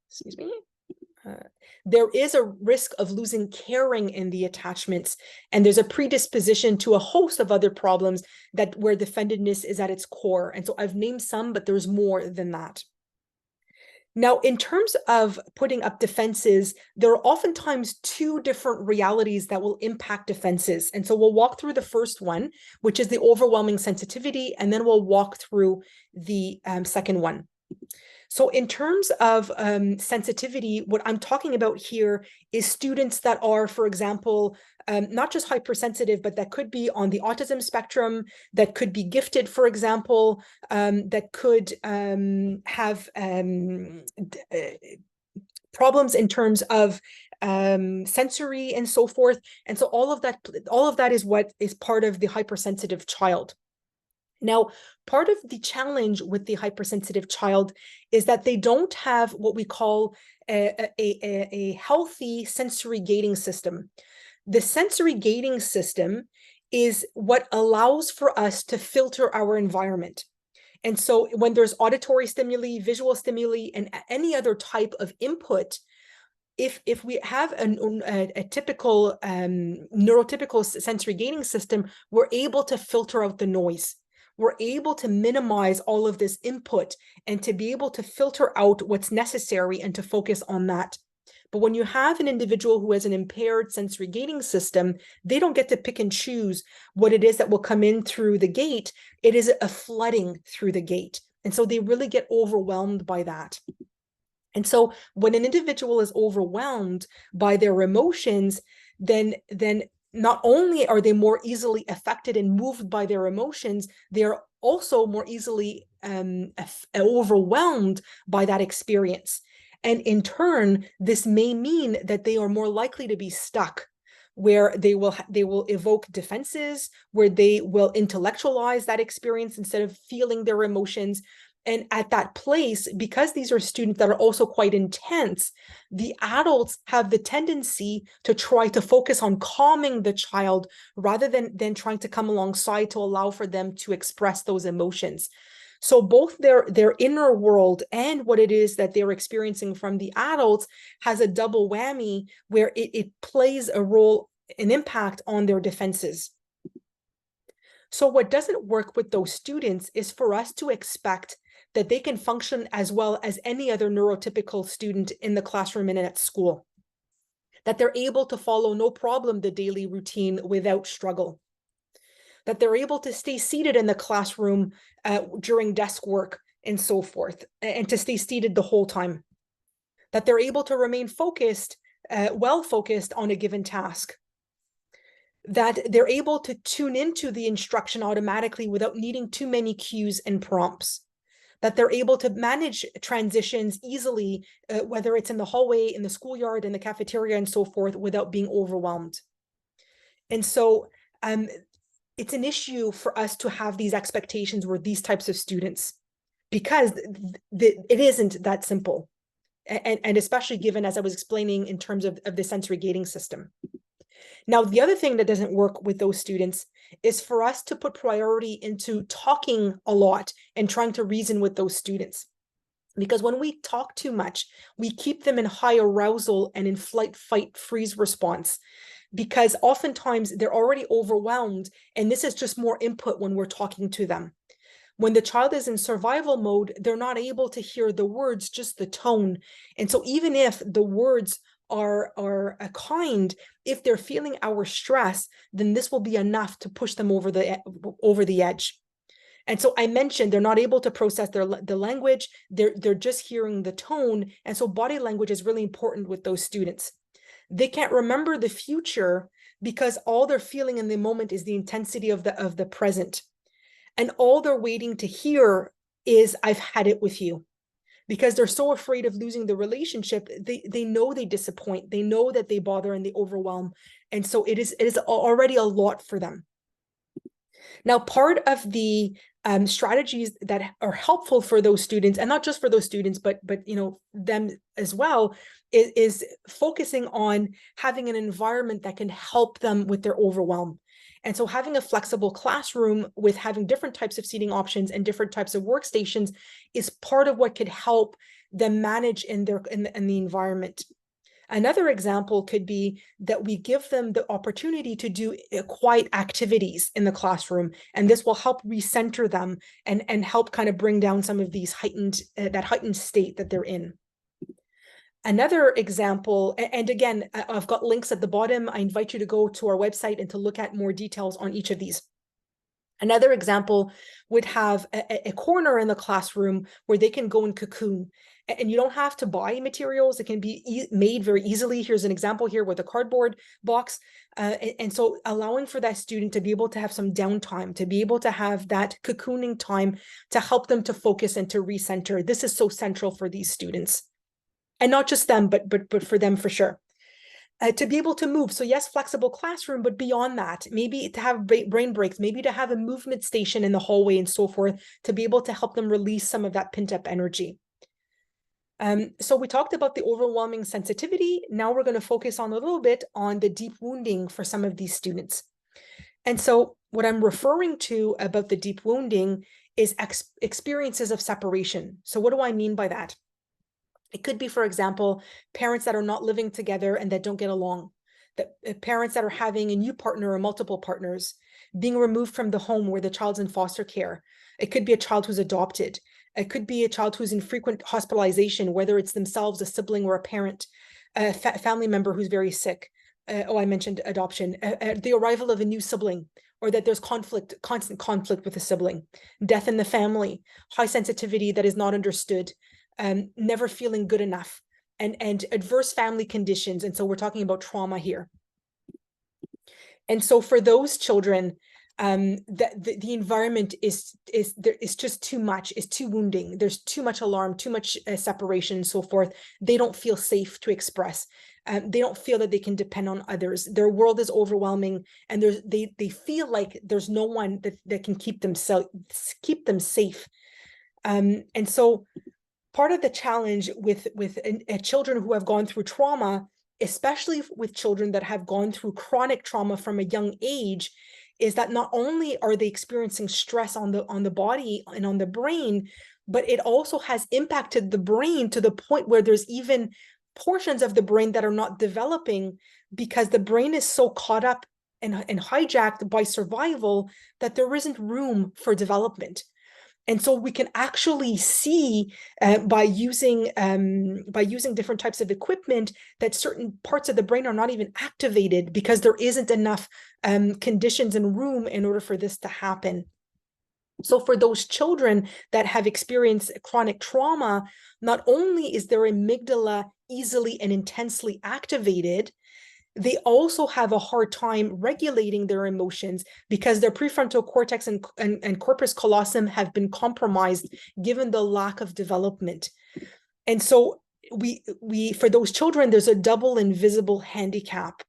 Excuse me. There is a risk of losing caring in the attachments, and there's a predisposition to a host of other problems where defendedness is at its core. And so I've named some, but there's more than that. Now, in terms of putting up defenses, there are oftentimes two different realities that will impact defenses. And so we'll walk through the first one, which is the overwhelming sensitivity, and then we'll walk through the second one. So in terms of sensitivity, what I'm talking about here is students that are, for example, not just hypersensitive, but that could be on the autism spectrum, that could be gifted, for example, that could have problems in terms of sensory and so forth. And so all of that is what is part of the hypersensitive child. Now, part of the challenge with the hypersensitive child is that they don't have what we call a healthy sensory gating system. The sensory gating system is what allows for us to filter our environment. And so when there's auditory stimuli, visual stimuli, and any other type of input, if we have a typical neurotypical sensory gating system, we're able to filter out the noise. We're able to minimize all of this input and to be able to filter out what's necessary and to focus on that. But when you have an individual who has an impaired sensory gating system, they don't get to pick and choose what it is that will come in through the gate. It is a flooding through the gate. And so they really get overwhelmed by that. And so when an individual is overwhelmed by their emotions, then not only are they more easily affected and moved by their emotions, they are also more easily overwhelmed by that experience. And in turn, this may mean that they are more likely to be stuck, where they will evoke defenses, where they will intellectualize that experience instead of feeling their emotions. And at that place, because these are students that are also quite intense, the adults have the tendency to try to focus on calming the child rather than trying to come alongside to allow for them to express those emotions. So both their inner world and what it is that they're experiencing from the adults has a double whammy where it plays a role, an impact on their defenses. So what doesn't work with those students is for us to expect that they can function as well as any other neurotypical student in the classroom and at school, that they're able to follow no problem the daily routine without struggle, that they're able to stay seated in the classroom during desk work and so forth, and to stay seated the whole time, that they're able to remain focused, well focused on a given task, that they're able to tune into the instruction automatically without needing too many cues and prompts, that they're able to manage transitions easily, whether it's in the hallway, in the schoolyard, in the cafeteria, and so forth, without being overwhelmed. And so it's an issue for us to have these expectations with these types of students, because it isn't that simple. And especially given, as I was explaining, in terms of the sensory gating system. Now, the other thing that doesn't work with those students is for us to put priority into talking a lot and trying to reason with those students. Because when we talk too much, we keep them in high arousal and in flight, fight, freeze response, because oftentimes they're already overwhelmed, and this is just more input when we're talking to them. When the child is in survival mode, they're not able to hear the words, just the tone. And so even if the words are kind, if they're feeling our stress, then this will be enough to push them over the edge. And so I mentioned they're not able to process the language, they're just hearing the tone. And so body language is really important with those students. They can't remember the future because all they're feeling in the moment is the intensity of the present. And all they're waiting to hear is, "I've had it with you." Because they're so afraid of losing the relationship, they know they disappoint, they know that they bother and they overwhelm. And so it is already a lot for them. Now, part of the strategies that are helpful for those students, and not just for those students, but them as well, is focusing on having an environment that can help them with their overwhelm. And so having a flexible classroom with having different types of seating options and different types of workstations is part of what could help them manage in the environment. Another example could be that we give them the opportunity to do quiet activities in the classroom, and this will help recenter them and help kind of bring down some of these that heightened state that they're in. Another example, and again, I've got links at the bottom. I invite you to go to our website and to look at more details on each of these. Another example would have a corner in the classroom where they can go and cocoon. And you don't have to buy materials. It can be made very easily. Here's an example here with a cardboard box. And so allowing for that student to be able to have some downtime, to be able to have that cocooning time to help them to focus and to recenter. This is so central for these students. And not just them, but for them for sure. To be able to move. So yes, flexible classroom, but beyond that, maybe to have brain breaks, maybe to have a movement station in the hallway and so forth, to be able to help them release some of that pent up energy. So we talked about the overwhelming sensitivity. Now we're going to focus on a little bit on the deep wounding for some of these students. And so what I'm referring to about the deep wounding is experiences of separation. So what do I mean by that? It could be, for example, parents that are not living together and that don't get along, that parents that are having a new partner or multiple partners, being removed from the home where the child's in foster care. It could be a child who's adopted. It could be a child who's in frequent hospitalization, whether it's themselves, a sibling, or a parent, a family member who's very sick. I mentioned adoption, the arrival of a new sibling, or that there's constant conflict with a sibling, death in the family, high sensitivity that is not understood, never feeling good enough, and adverse family conditions. And so we're talking about trauma here. And so for those children, the environment is just too much, is too wounding. There's too much alarm, too much separation, and so forth. They don't feel safe to express. They don't feel that they can depend on others. Their world is overwhelming, and they feel like there's no one that can keep them safe. And so part of the challenge with children who have gone through trauma, especially with children that have gone through chronic trauma from a young age, is that not only are they experiencing stress on the body and on the brain, but it also has impacted the brain to the point where there's even portions of the brain that are not developing because the brain is so caught up and hijacked by survival that there isn't room for development. And so we can actually see by using different types of equipment that certain parts of the brain are not even activated because there isn't enough conditions and room in order for this to happen. So for those children that have experienced chronic trauma, not only is their amygdala easily and intensely activated, they also have a hard time regulating their emotions because their prefrontal cortex and corpus callosum have been compromised given the lack of development. And so we for those children, there's a double invisible handicap.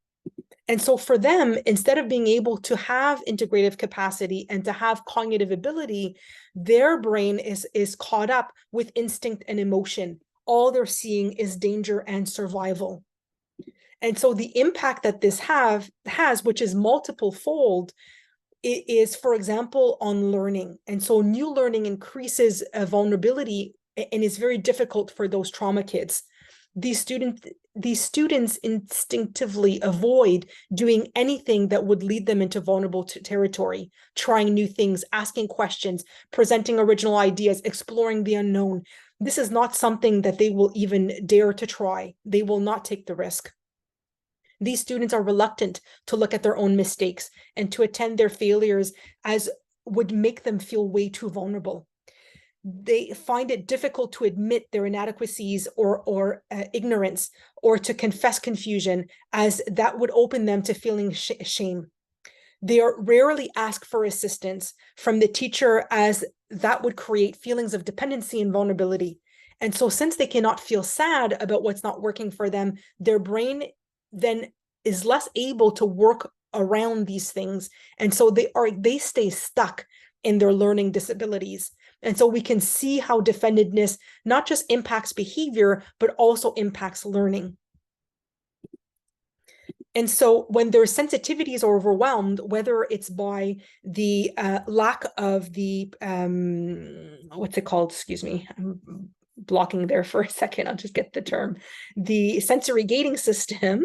And so for them, instead of being able to have integrative capacity and to have cognitive ability, their brain is caught up with instinct and emotion. All they're seeing is danger and survival. And so the impact that this has, which is multiple fold, is, for example, on learning. And so new learning increases vulnerability and is very difficult for those trauma kids. These students instinctively avoid doing anything that would lead them into vulnerable territory, trying new things, asking questions, presenting original ideas, exploring the unknown. This is not something that they will even dare to try. They will not take the risk. These students are reluctant to look at their own mistakes and to attend their failures as would make them feel way too vulnerable. They find it difficult to admit their inadequacies or ignorance, or to confess confusion, as that would open them to feeling shame. They are rarely asked for assistance from the teacher, as that would create feelings of dependency and vulnerability. And so since they cannot feel sad about what's not working for them, their brain then is less able to work around these things. And so they stay stuck in their learning disabilities. And so we can see how defendedness not just impacts behavior, but also impacts learning. And so when their sensitivities are overwhelmed, whether it's by the lack of the, what's it called? Excuse me, I'm blocking there for a second. I'll just get the term. The sensory gating system,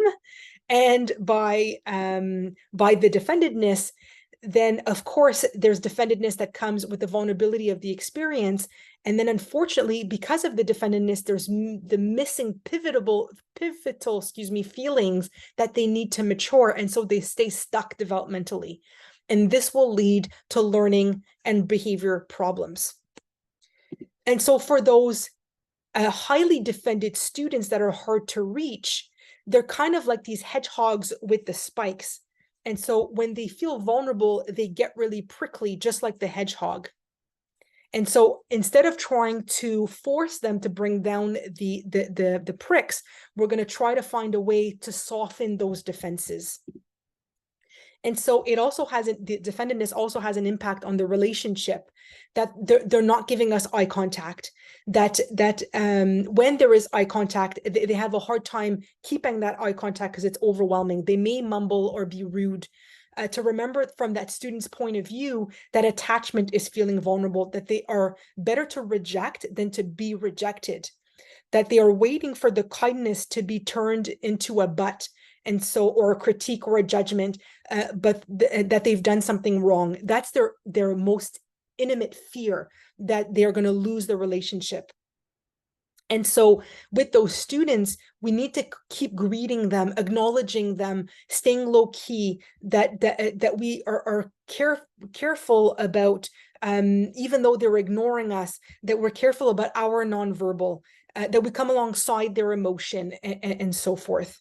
and by the defendedness, then of course there's defendedness that comes with the vulnerability of the experience. And then unfortunately, because of the defendedness, there's the missing pivotal feelings that they need to mature. And so they stay stuck developmentally. And this will lead to learning and behavior problems. And so for those highly defended students that are hard to reach, they're kind of like these hedgehogs with the spikes. And so when they feel vulnerable, they get really prickly, just like the hedgehog. And so instead of trying to force them to bring down the pricks, we're going to try to find a way to soften those defenses. And so it also has the defendedness also has an impact on the relationship, that they're not giving us eye contact, that when there is eye contact, they have a hard time keeping that eye contact because it's overwhelming. They may mumble or be rude. To remember from that student's point of view that attachment is feeling vulnerable, that they are better to reject than to be rejected, that they are waiting for the kindness to be turned into a but, and so, or a critique or a judgment, but that they've done something wrong. That's their most intimate fear, that they're going to lose the relationship. And so with those students, we need to keep greeting them, acknowledging them, staying low key, that we are careful about, even though they're ignoring us, that we're careful about our nonverbal, that we come alongside their emotion and so forth.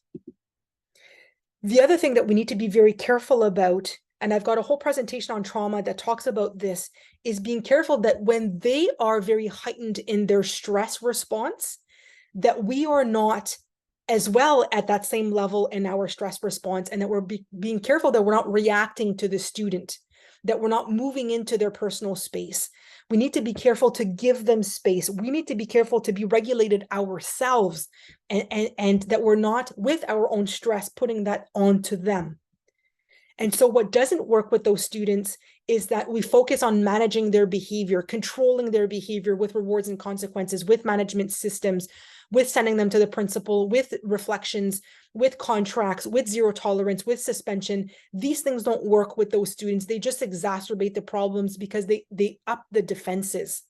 The other thing that we need to be very careful about, and I've got a whole presentation on trauma that talks about this, is being careful that when they are very heightened in their stress response, that we are not as well at that same level in our stress response, and that we're being careful that we're not reacting to the student, that we're not moving into their personal space. We need to be careful to give them space. We need to be careful to be regulated ourselves, and that we're not, with our own stress, putting that onto them. And so what doesn't work with those students is that we focus on managing their behavior, controlling their behavior with rewards and consequences, with management systems, with sending them to the principal, with reflections, with contracts, with zero tolerance, with suspension. These things don't work with those students. They just exacerbate the problems because they up the defenses.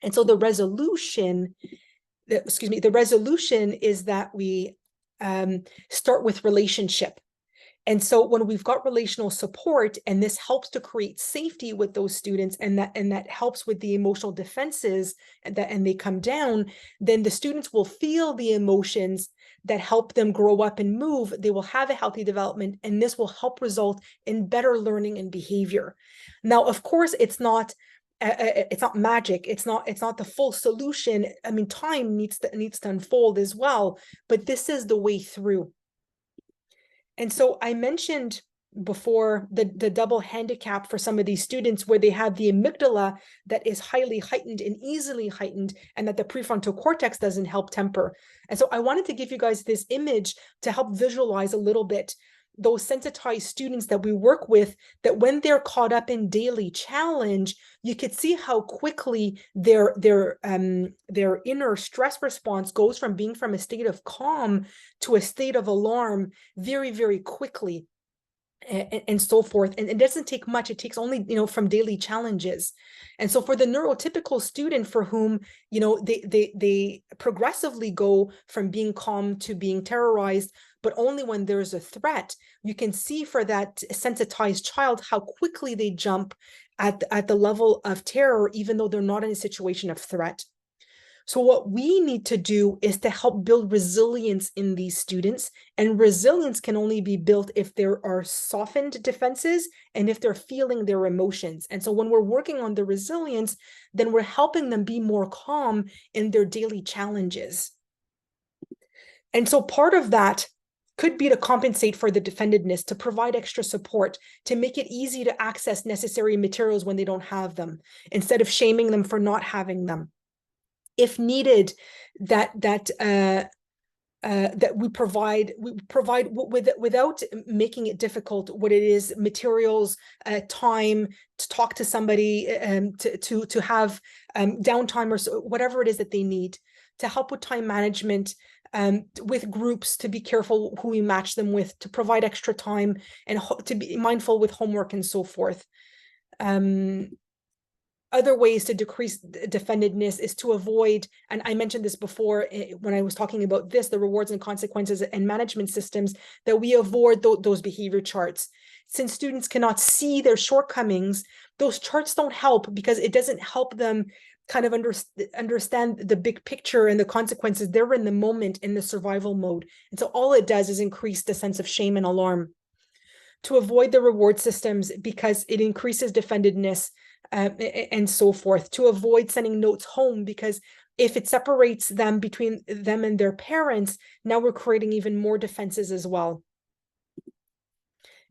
And so the resolution is that we start with relationship. And so when we've got relational support, and this helps to create safety with those students, and that helps with the emotional defenses, and they come down, then the students will feel the emotions that help them grow up and move. They will have a healthy development, and this will help result in better learning and behavior. Now, of course, it's not magic. It's not the full solution. I mean, time needs to unfold as well, but this is the way through. And so I mentioned before the double handicap for some of these students, where they have the amygdala that is highly heightened and easily heightened, and that the prefrontal cortex doesn't help temper. And so I wanted to give you guys this image to help visualize a little bit those sensitized students that we work with, that when they're caught up in daily challenge, you could see how quickly their inner stress response goes from being from a state of calm to a state of alarm very, very quickly, and so forth. And it doesn't take much. It takes only, from daily challenges. And so for the neurotypical student, for whom, they progressively go from being calm to being terrorized, but only when there's a threat, you can see for that sensitized child how quickly they jump at the level of terror, even though they're not in a situation of threat. So what we need to do is to help build resilience in these students. And resilience can only be built if there are softened defenses and if they're feeling their emotions. And so when we're working on the resilience, then we're helping them be more calm in their daily challenges. And so part of that could be to compensate for the defendedness, to provide extra support, to make it easy to access necessary materials when they don't have them, instead of shaming them for not having them. If needed, that we provide without making it difficult, what it is: materials, time to talk to somebody, to have downtime, or so, whatever it is that they need, to help with time management, with groups, to be careful who we match them with, to provide extra time, and to be mindful with homework and so forth. Other ways to decrease defendedness is to avoid, and I mentioned this before when I was talking about this, the rewards and consequences and management systems, that we avoid those behavior charts. Since students cannot see their shortcomings, those charts don't help, because it doesn't help them kind of understand the big picture and the consequences. They're in the moment, in the survival mode. And so all it does is increase the sense of shame and alarm. To avoid the reward systems, because it increases defendedness, and so forth. To avoid sending notes home, because if it separates them between them and their parents, now we're creating even more defenses as well.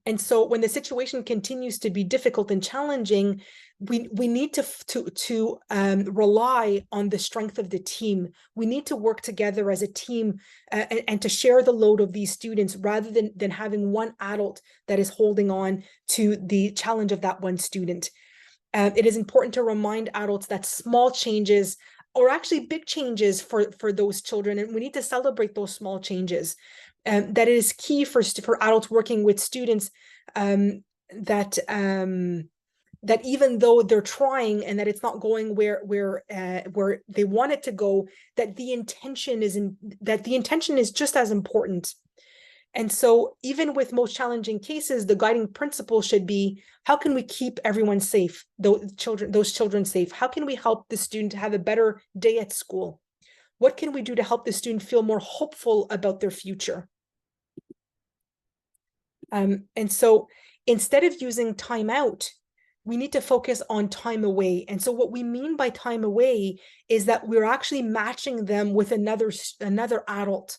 And so when the situation continues to be difficult and challenging, we need to rely on the strength of the team. We need to work together as a team, and to share the load of these students, rather than having one adult that is holding on to the challenge of that one student. It is important to remind adults that small changes, or actually big changes for those children, and we need to celebrate those small changes. That it is key for adults working with students, that even though they're trying and that it's not going where they want it to go, that the intention is just as important. And so even with most challenging cases, the guiding principle should be: how can we keep everyone safe, those children safe? How can we help the student to have a better day at school? What can we do to help the student feel more hopeful about their future? And so instead of using time out, we need to focus on time away. And so what we mean by time away is that we're actually matching them with another adult.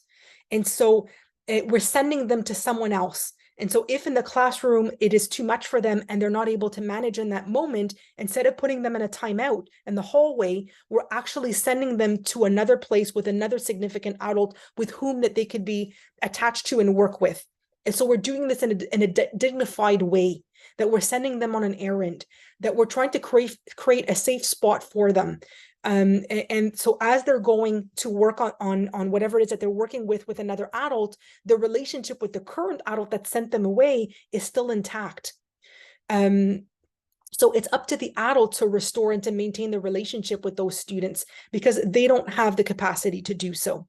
And so we're sending them to someone else. And so if in the classroom it is too much for them and they're not able to manage in that moment, instead of putting them in a timeout in the hallway, we're actually sending them to another place with another significant adult with whom that they could be attached to and work with. And so we're doing this in a dignified way, that we're sending them on an errand, that we're trying to create a safe spot for them. And so as they're going to work on whatever it is that they're working with another adult, the relationship with the current adult that sent them away is still intact. So it's up to the adult to restore and to maintain the relationship with those students, because they don't have the capacity to do so.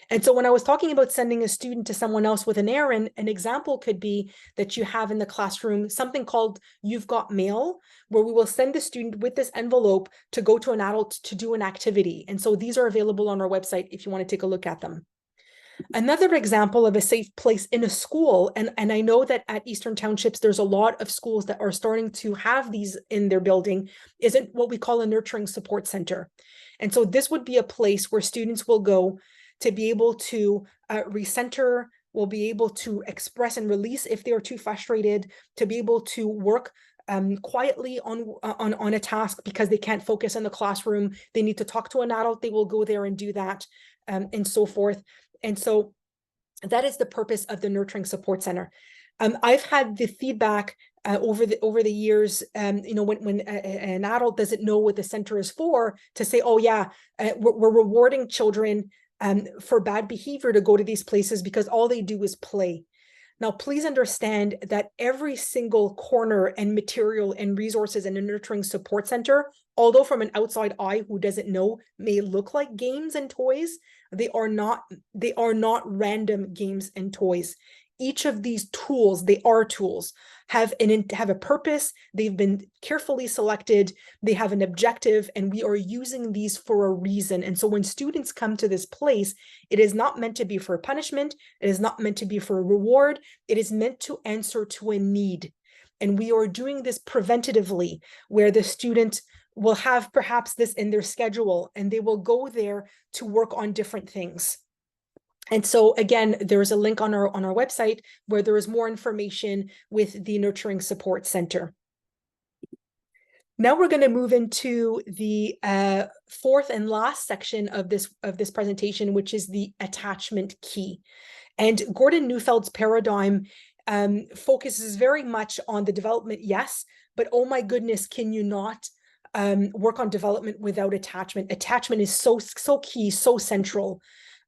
And so when I was talking about sending a student to someone else with an errand, an example could be that you have in the classroom something called You've Got Mail, where we will send the student with this envelope to go to an adult to do an activity. And so these are available on our website if you want to take a look at them. Another example of a safe place in a school, and I know that at Eastern Townships, there's a lot of schools that are starting to have these in their building, is what we call a nurturing support center. And so this would be a place where students will go to be able to recenter, will be able to express and release if they are too frustrated, to be able to work quietly on a task because they can't focus in the classroom. They need to talk to an adult, they will go there and do that, and so forth. And so that is the purpose of the Nurturing Support Center. I've had the feedback over the years, when an adult doesn't know what the center is for, to say, oh yeah, we're rewarding children for bad behavior to go to these places because all they do is play. Now, please understand that every single corner and material and resources in a nurturing support center, although from an outside eye who doesn't know may look like games and toys, they are not random games and toys. Each of these tools, they are tools, have a purpose. They've been carefully selected. They have an objective, and we are using these for a reason. And so when students come to this place, it is not meant to be for punishment. It is not meant to be for a reward. It is meant to answer to a need. And we are doing this preventatively, where the student will have perhaps this in their schedule, and they will go there to work on different things. And so again, there's a link on our website where there is more information with the Nurturing Support Center. Now we're going to move into the fourth and last section of this presentation, which is the attachment key. And Gordon Neufeld's paradigm focuses very much on the development, yes, but oh my goodness, can you not work on development without attachment? Attachment is so key, so central.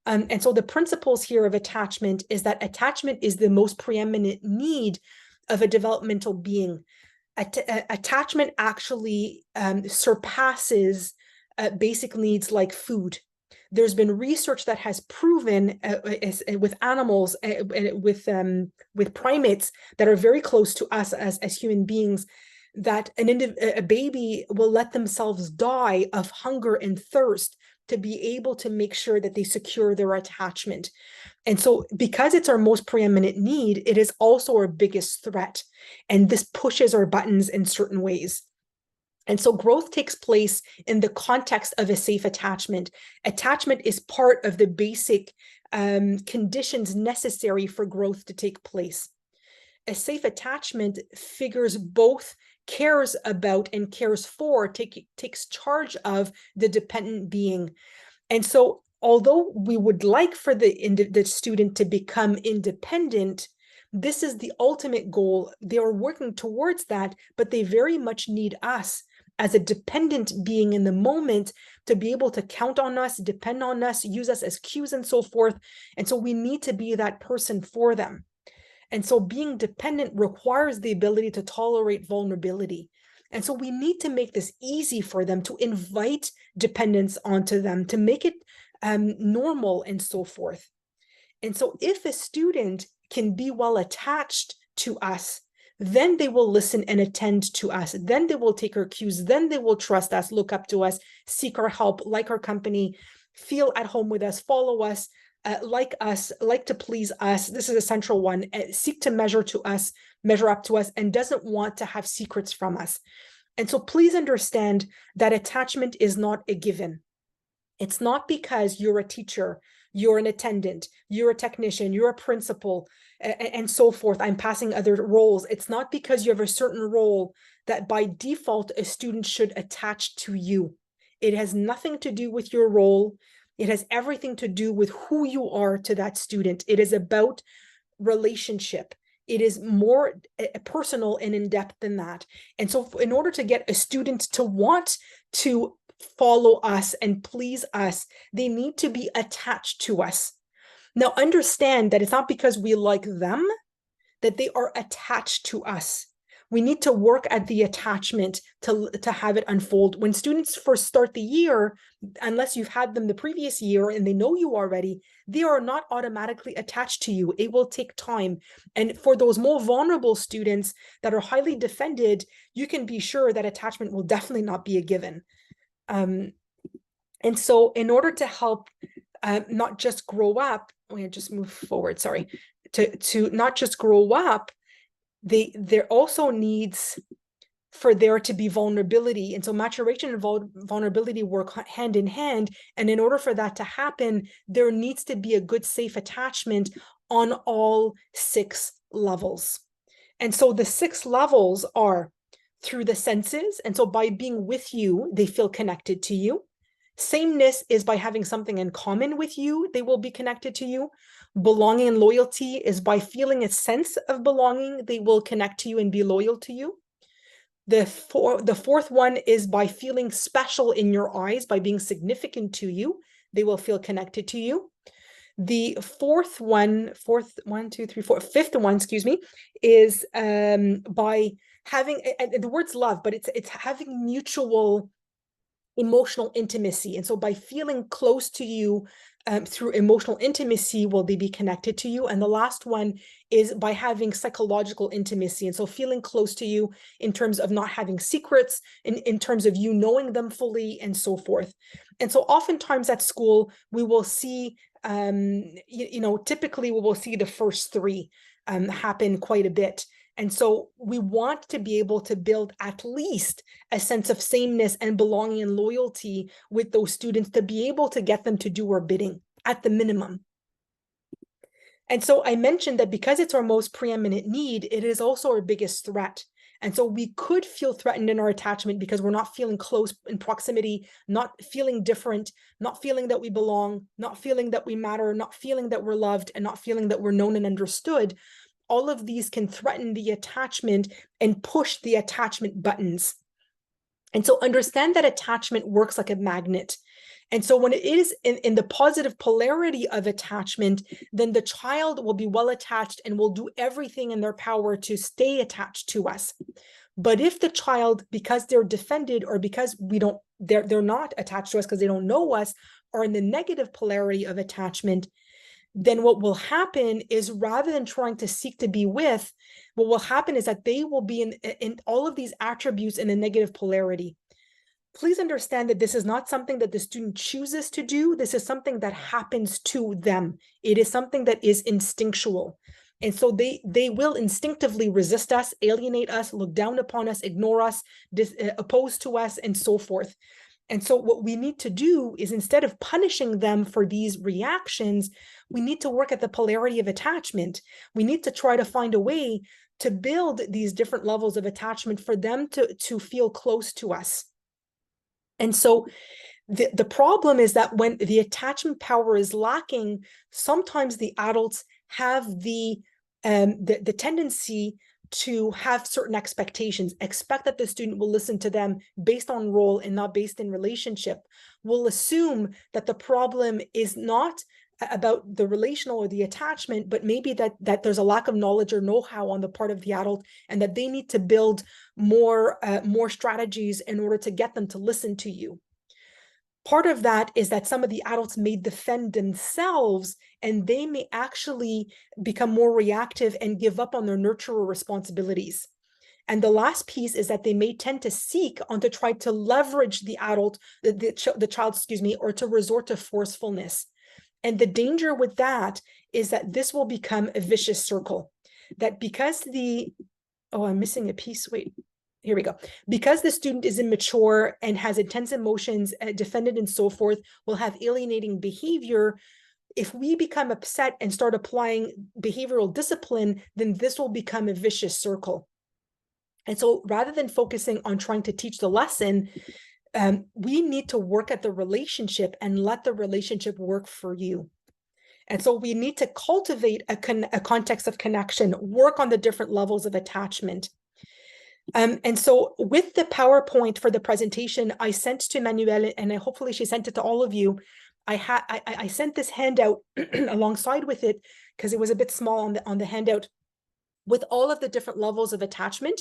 And so the principles here of attachment is that attachment is the most preeminent need of a developmental being. Attachment actually surpasses basic needs like food. There's been research that has proven with animals, with primates that are very close to us as human beings, that a baby will let themselves die of hunger and thirst to be able to make sure that they secure their attachment. And so because it's our most preeminent need, it is also our biggest threat. And this pushes our buttons in certain ways. And so growth takes place in the context of a safe attachment. Attachment is part of the basic conditions necessary for growth to take place. A safe attachment figures both cares about and cares for, takes charge of the dependent being. And so although we would like for the student to become independent, this is the ultimate goal. They are working towards that, but they very much need us as a dependent being in the moment to be able to count on us, depend on us, use us as cues and so forth. And so we need to be that person for them. And so being dependent requires the ability to tolerate vulnerability. And so we need to make this easy for them, to invite dependence onto them, to make it normal and so forth. And so if a student can be well attached to us, then they will listen and attend to us. Then they will take our cues. Then they will trust us, look up to us, seek our help, like our company, feel at home with us, follow us, like us, like to please us. This is a central one. Seek to measure up to us, and doesn't want to have secrets from us. And so please understand that attachment is not a given. It's not because you're a teacher, you're an attendant, you're a technician, you're a principal, and so forth. I'm passing other roles. It's not because you have a certain role that by default a student should attach to you. It has nothing to do with your role. It has everything to do with who you are to that student. It is about relationship. It is more personal and in depth than that. And so in order to get a student to want to follow us and please us, they need to be attached to us. Now, understand that it's not because we like them that they are attached to us. We need to work at the attachment to have it unfold. When students first start the year, unless you've had them the previous year and they know you already, they are not automatically attached to you. It will take time. And for those more vulnerable students that are highly defended, you can be sure that attachment will definitely not be a given. And so in order to help not just grow up, let me just move forward, sorry, to not just grow up, there also needs for there to be vulnerability. And so maturation and vulnerability work hand in hand. And in order for that to happen, there needs to be a good, safe attachment on all 6 levels. And so the 6 levels are through the senses. And so by being with you, they feel connected to you. Sameness is by having something in common with you, they will be connected to you. Belonging and loyalty is by feeling a sense of belonging, they will connect to you and be loyal to you. The fourth one is by feeling special in your eyes, by being significant to you, they will feel connected to you. The fifth one, is by having, and the word's love, but it's having mutual emotional intimacy. And so by feeling close to you through emotional intimacy, will they be connected to you? And the last one is by having psychological intimacy. And so feeling close to you in terms of not having secrets, in terms of you knowing them fully, and so forth. And so oftentimes at school, we will see, typically we will see the first 3 happen quite a bit. And so we want to be able to build at least a sense of sameness and belonging and loyalty with those students to be able to get them to do our bidding at the minimum. And so I mentioned that because it's our most preeminent need, it is also our biggest threat. And so we could feel threatened in our attachment because we're not feeling close in proximity, not feeling different, not feeling that we belong, not feeling that we matter, not feeling that we're loved, and not feeling that we're known and understood. All of these can threaten the attachment and push the attachment buttons. And so understand that attachment works like a magnet. And so when it is in the positive polarity of attachment, then the child will be well attached and will do everything in their power to stay attached to us. But if the child, because they're defended or because they're not attached to us because they don't know us, are in the negative polarity of attachment, then what will happen is rather than trying to seek to be with, what will happen is that they will be in all of these attributes in a negative polarity. Please understand that this is not something that the student chooses to do. This is something that happens to them. It is something that is instinctual. And so they will instinctively resist us, alienate us, look down upon us, ignore us, oppose to us, and so forth. And so what we need to do is, instead of punishing them for these reactions, we need to work at the polarity of attachment. We need to try to find a way to build these different levels of attachment for them to feel close to us. And so the problem is that when the attachment power is lacking, sometimes the adults have the tendency to have certain expectations, expect that the student will listen to them based on role and not based in relationship, will assume that the problem is not about the relational or the attachment, but maybe that there's a lack of knowledge or know-how on the part of the adult, and that they need to build more strategies in order to get them to listen to you. Part of that is that some of the adults may defend themselves, and they may actually become more reactive and give up on their nurturer responsibilities. And the last piece is that they may tend to seek on to try to leverage the adult, the child, or to resort to forcefulness. And the danger with that is that this will become a vicious circle. That because I'm missing a piece, wait. Here we go. Because the student is immature and has intense emotions, defended and so forth, will have alienating behavior. If we become upset and start applying behavioral discipline, then this will become a vicious circle. And so rather than focusing on trying to teach the lesson, we need to work at the relationship and let the relationship work for you. And so we need to cultivate a context of connection, work on the different levels of attachment. And so with the PowerPoint for the presentation, I sent to Manuelle, and hopefully she sent it to all of you. I sent this handout alongside with it because it was a bit small on the handout, with all of the different levels of attachment.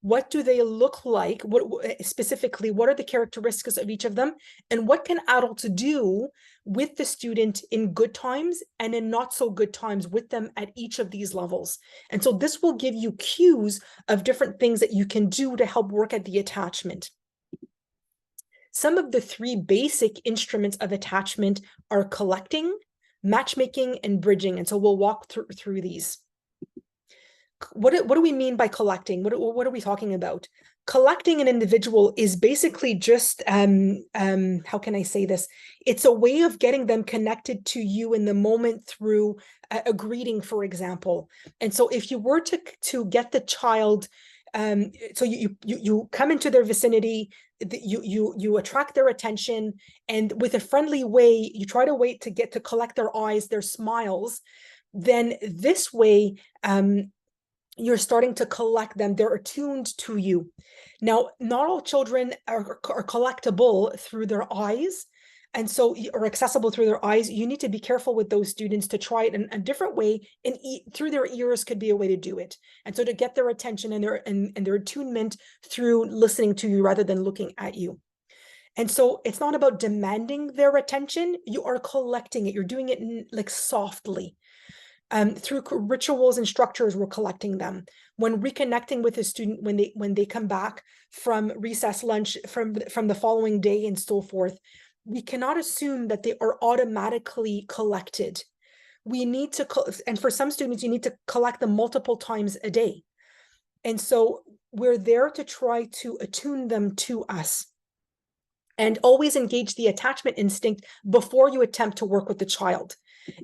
What do they look like? What specifically, what are the characteristics of each of them? And what can adults do with the student in good times and in not so good times with them at each of these levels? And so this will give you cues of different things that you can do to help work at the attachment. Some of the 3 basic instruments of attachment are collecting, matchmaking, and bridging. And so we'll walk through these. What do we mean by collecting? What are we talking about? Collecting an individual is basically just, how can I say this? It's a way of getting them connected to you in the moment through a greeting, for example. And so if you were to get the child, so you come into their vicinity, you attract their attention, and with a friendly way, you try to wait to get to collect their eyes, their smiles, then this way, you're starting to collect them. They're attuned to you. Now, not all children are collectible through their eyes, and so, or accessible through their eyes. You need to be careful with those students to try it in a different way, and through their ears could be a way to do it. And so to get their attention and their attunement through listening to you rather than looking at you. And so it's not about demanding their attention. You are collecting it. You're doing it like softly. Through rituals and structures, we're collecting them. When reconnecting with a student, when they come back from recess lunch, from the following day and so forth, we cannot assume that they are automatically collected. We need to, and for some students, you need to collect them multiple times a day. And so we're there to try to attune them to us. And always engage the attachment instinct before you attempt to work with the child.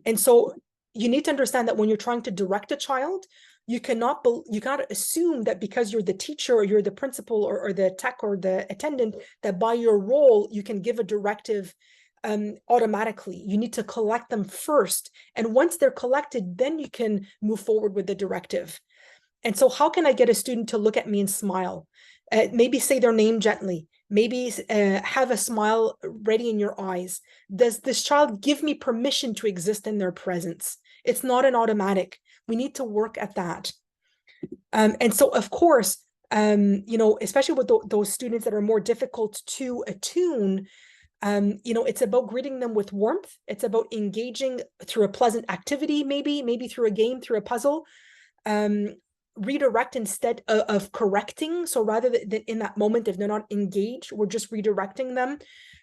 And so you need to understand that when you're trying to direct a child, you cannot assume that because you're the teacher or you're the principal or the tech or the attendant, that by your role, you can give a directive automatically. You need to collect them first. And once they're collected, then you can move forward with the directive. And so how can I get a student to look at me and smile? Maybe say their name gently. Maybe have a smile ready in your eyes. Does this child give me permission to exist in their presence? It's not an automatic. We need to work at that. And so, of course, especially with those students that are more difficult to attune, it's about greeting them with warmth. It's about engaging through a pleasant activity, maybe through a game, through a puzzle. Redirect instead of correcting. So rather than in that moment, if they're not engaged, we're just redirecting them.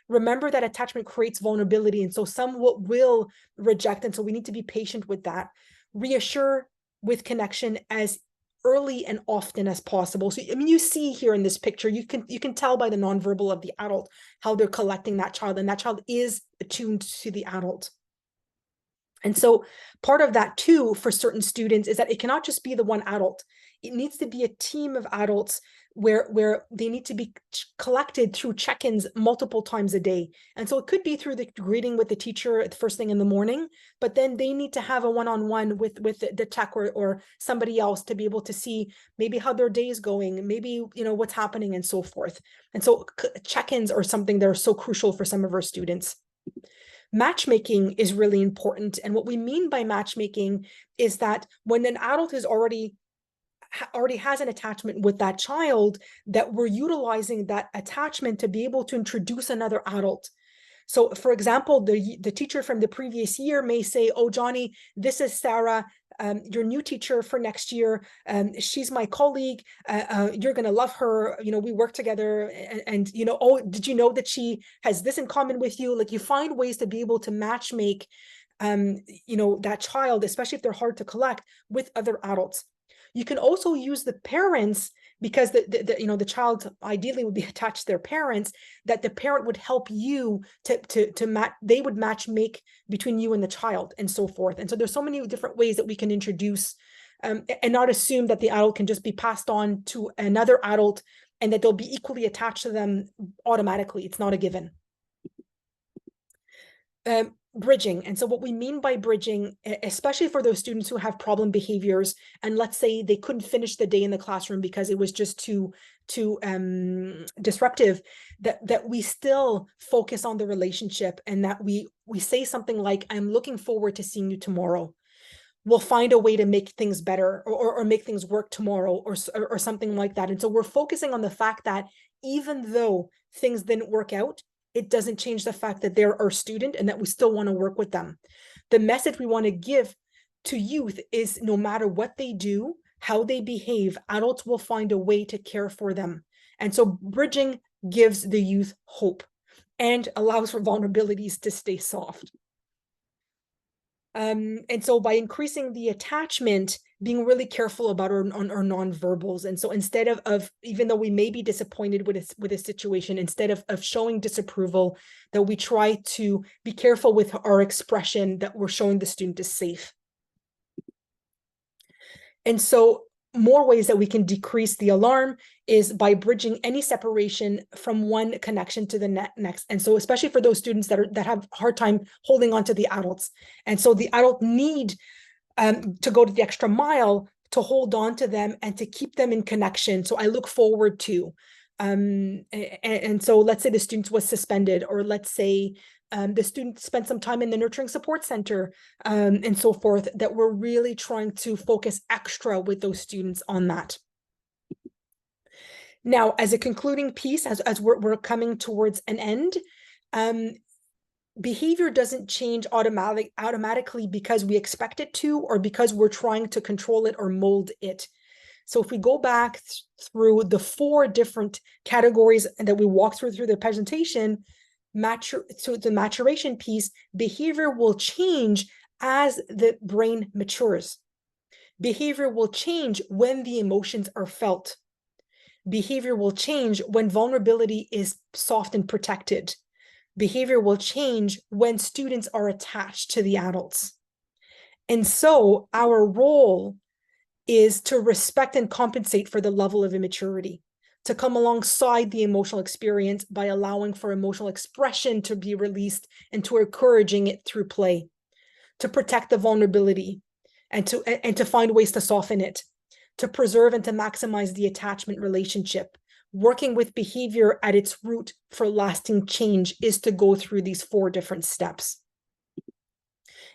Remember that attachment creates vulnerability. And so some will reject. And so we need to be patient with that. Reassure with connection as early and often as possible. So, I mean, you see here in this picture, you can tell by the nonverbal of the adult how they're collecting that child, and that child is attuned to the adult. And so part of that too, for certain students, is that it cannot just be the one adult. It needs to be a team of adults where they need to be collected through check-ins multiple times a day. And so it could be through the greeting with the teacher at the first thing in the morning, but then they need to have a one-on-one with the tech or somebody else to be able to see maybe how their day is going, maybe, what's happening and so forth. And so check-ins are something that are so crucial for some of our students. Matchmaking is really important. And what we mean by matchmaking is that when an adult is already has an attachment with that child, that we're utilizing that attachment to be able to introduce another adult. So, for example, the teacher from the previous year may say, "Oh, Johnny, this is Sarah, your new teacher for next year. She's my colleague. You're going to love her. We work together. And oh, did you know that she has this in common with you?" Like, you find ways to be able to match make, that child, especially if they're hard to collect, with other adults. You can also use the parents, because the child ideally would be attached to their parents, that the parent would help you to match. They would match make between you and the child and so forth. And so there's so many different ways that we can introduce and not assume that the adult can just be passed on to another adult and that they'll be equally attached to them automatically. It's not a given. bridging. And so what we mean by bridging, especially for those students who have problem behaviors, and let's say they couldn't finish the day in the classroom because it was just too disruptive, that we still focus on the relationship, and that we say something like, I'm looking forward to seeing you tomorrow. We'll find a way to make things better, or make things work tomorrow, or something like that. And so we're focusing on the fact that even though things didn't work out, it doesn't change the fact that they're our student and that we still want to work with them. The message we want to give to youth is, no matter what they do, how they behave, adults will find a way to care for them. And so bridging gives the youth hope and allows for vulnerabilities to stay soft. And so by increasing the attachment, being really careful about our nonverbals. And so instead of even though we may be disappointed with a situation, instead of showing disapproval, that we try to be careful with our expression, that we're showing the student is safe. And so more ways that we can decrease the alarm is by bridging any separation from one connection to the next. And so especially for those students that have a hard time holding on to the adults. And so the adult need to go to the extra mile to hold on to them and to keep them in connection. So I look forward to, and so let's say the student was suspended, or let's say the student spent some time in the nurturing support center, and so forth, that we're really trying to focus extra with those students on that. Now, as a concluding piece, as we're coming towards an end, behavior doesn't change automatically because we expect it to, or because we're trying to control it or mold it. So if we go back through the 4 different categories that we walked through the presentation, so the maturation piece, behavior will change as the brain matures. Behavior will change when the emotions are felt. Behavior will change when vulnerability is soft and protected. Behavior will change when students are attached to the adults. And so our role is to respect and compensate for the level of immaturity, to come alongside the emotional experience by allowing for emotional expression to be released and to encouraging it through play, to protect the vulnerability and to find ways to soften it, to preserve and to maximize the attachment relationship. Working with behavior at its root for lasting change is to go through these 4 different steps.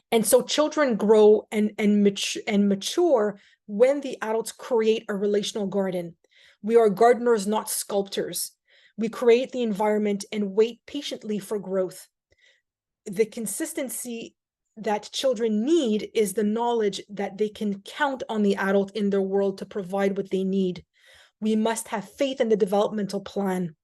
And so children grow and mature when the adults create a relational garden. We are gardeners, not sculptors. We create the environment and wait patiently for growth. The consistency that children need is the knowledge that they can count on the adult in their world to provide what they need. We must have faith in the developmental plan.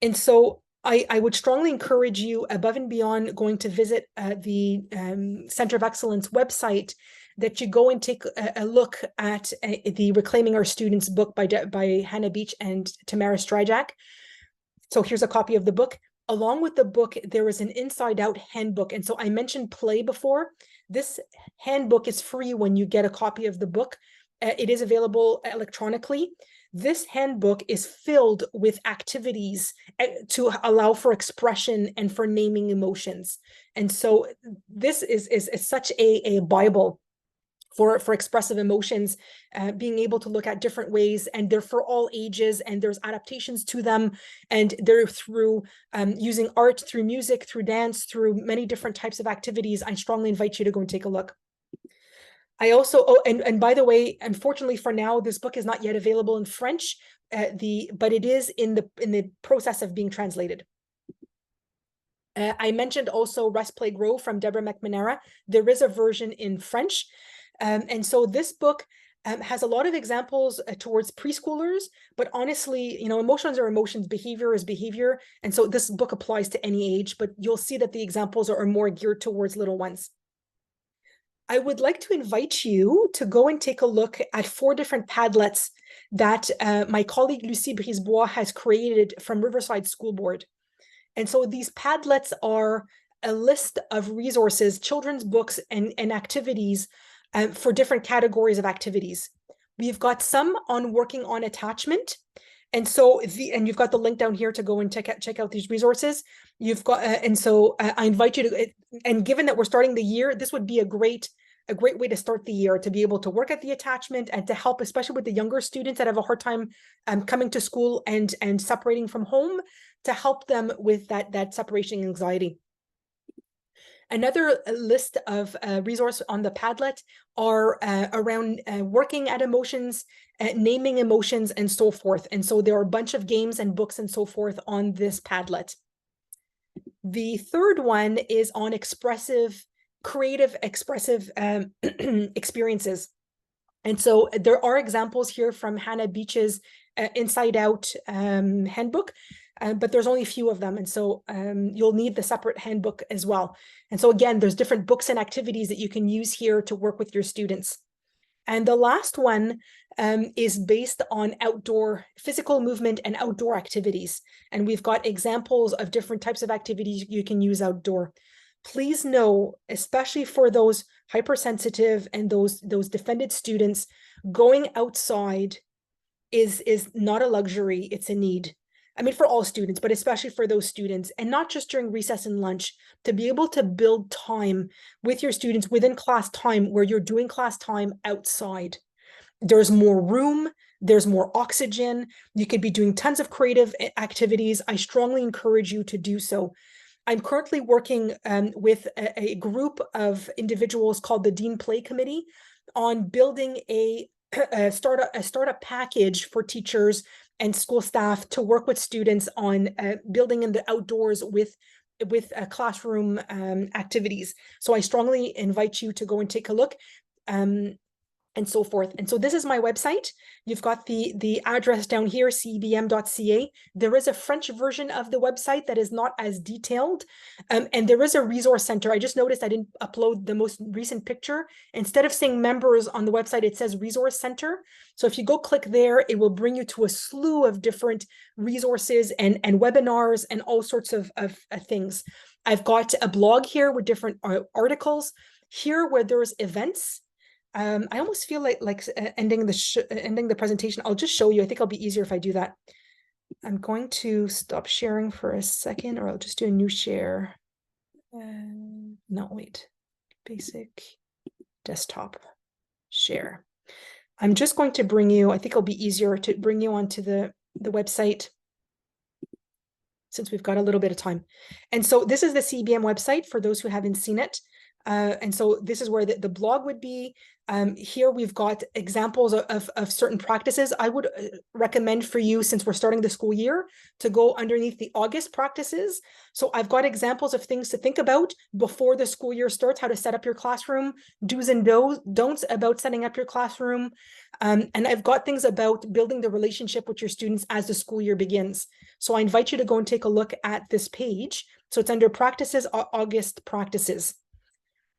And so I would strongly encourage you, above and beyond going to visit the Center of Excellence website, that you go and take a look at the Reclaiming Our Students book by Hannah Beach and Tamara Stryjak. So here's a copy of the book. Along with the book, there is an Inside Out handbook. And so I mentioned play before. This handbook is free when you get a copy of the book. It is available electronically. This handbook is filled with activities to allow for expression and for naming emotions. And so this is such a Bible for expressive emotions, being able to look at different ways, and they're for all ages, and there's adaptations to them, and they're through using art, through music, through dance, through many different types of activities. I strongly invite you to go and take a look. I also, and by the way, unfortunately for now, this book is not yet available in French, but it is in the process of being translated. I mentioned also Rest, Play, Grow from Deborah McNamara. There is a version in French. And so this book has a lot of examples towards preschoolers, but honestly, emotions are emotions, behavior is behavior. And so this book applies to any age, but you'll see that the examples are more geared towards little ones. I would like to invite you to go and take a look at 4 different Padlets that my colleague Lucie Brisebois has created from Riverside School Board. And so these Padlets are a list of resources, children's books, and activities for different categories of activities. We've got some on working on attachment, And so and you've got the link down here to go and check out these resources. You've got and so I invite you to, and given that we're starting the year, this would be a great way to start the year, to be able to work at the attachment and to help, especially with the younger students that have a hard time coming to school and separating from home, to help them with that separation anxiety. Another list of resources on the Padlet are around working at emotions, naming emotions, and so forth. And so there are a bunch of games and books and so forth on this Padlet. The third one is on creative expressive experiences. And so there are examples here from Hannah Beach's Inside Out handbook, but there's only a few of them. And so you'll need the separate handbook as well. And so again, there's different books and activities that you can use here to work with your students. And the last one is based on outdoor physical movement and outdoor activities. And we've got examples of different types of activities you can use outdoor. Please know, especially for those hypersensitive and those defended students, going outside is not a luxury, it's a need. I mean, for all students, but especially for those students, and not just during recess and lunch, to be able to build time with your students within class time where you're doing class time outside. There's more room, there's more oxygen, you could be doing tons of creative activities. I strongly encourage you to do so. I'm currently working with a group of individuals called the Dean Play Committee on building a startup package for teachers and school staff to work with students on building in the outdoors with classroom activities. So I strongly invite you to go and take a look. And so forth. And so this is my website. You've got the address down here, cebm.ca. There is a French version of the website that is not as detailed. And there is a resource center. I just noticed I didn't upload the most recent picture. Instead of saying members on the website, it says resource center. So if you go click there, it will bring you to a slew of different resources and webinars and all sorts of things. I've got a blog here with different articles. Here where there's events, I almost feel like ending the presentation. I'll just show you. I think it'll be easier if I do that. I'm going to stop sharing for a second, or I'll just do a new share. No, wait. Basic desktop share. I'm just going to bring you, I think it'll be easier to bring you onto the website since we've got a little bit of time. And so this is the CBM website for those who haven't seen it. And so this is where the blog would be. Here we've got examples of certain practices. I would recommend for you, since we're starting the school year, to go underneath the August practices. So I've got examples of things to think about before the school year starts, how to set up your classroom, do's and don'ts about setting up your classroom. And I've got things about building the relationship with your students as the school year begins. So I invite you to go and take a look at this page. So it's under practices, August practices.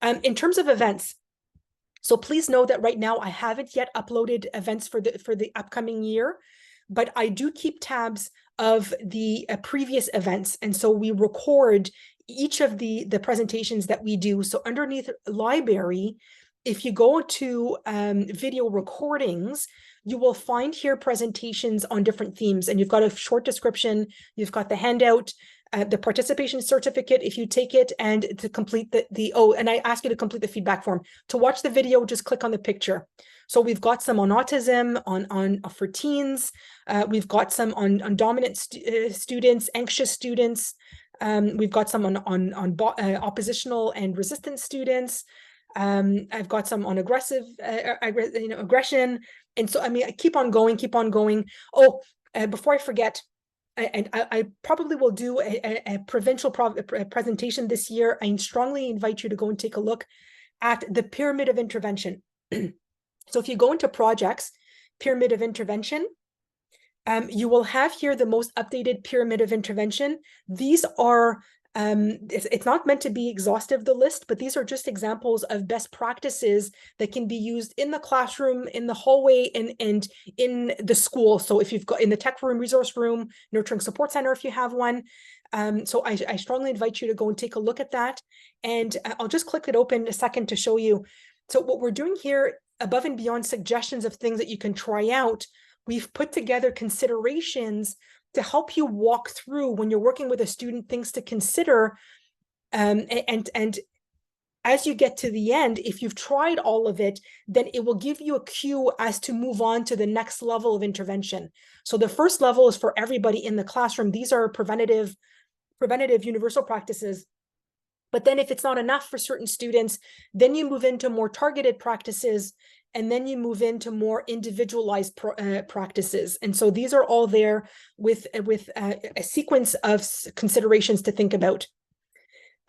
In terms of events, so please know that right now I haven't yet uploaded events for the upcoming year, but I do keep tabs of the previous events. And so we record each of the presentations that we do. So underneath library, if you go to video recordings, you will find here presentations on different themes, and you've got a short description, you've got the handout, the participation certificate if you take it, and to complete and I ask you to complete the feedback form. To watch the video, just click on the picture. So we've got some on autism, on for teens. We've got some on dominant students, anxious students. We've got some on oppositional and resistant students. I've got some on aggressive, aggression. And so, I mean, I keep on going. Oh, before I forget, and I probably will do a provincial presentation this year. I strongly invite you to go and take a look at the pyramid of intervention. So if you go into projects, pyramid of intervention, you will have here the most updated pyramid of intervention. These are, it's not meant to be exhaustive, the list, but these are just examples of best practices that can be used in the classroom, in the hallway, and in the school. So if you've got in the tech room, resource room, nurturing support center, if you have one. So I strongly invite you to go and take a look at that. And I'll just click it open a second to show you. So what we're doing here, above and beyond suggestions of things that you can try out, we've put together considerations to help you walk through when you're working with a student, things to consider. And as you get to the end, if you've tried all of it, then it will give you a cue as to move on to the next level of intervention. So the first level is for everybody in the classroom. These are preventative universal practices. But then if it's not enough for certain students, then you move into more targeted practices, and then you move into more individualized practices. And so these are all there with a sequence of considerations to think about.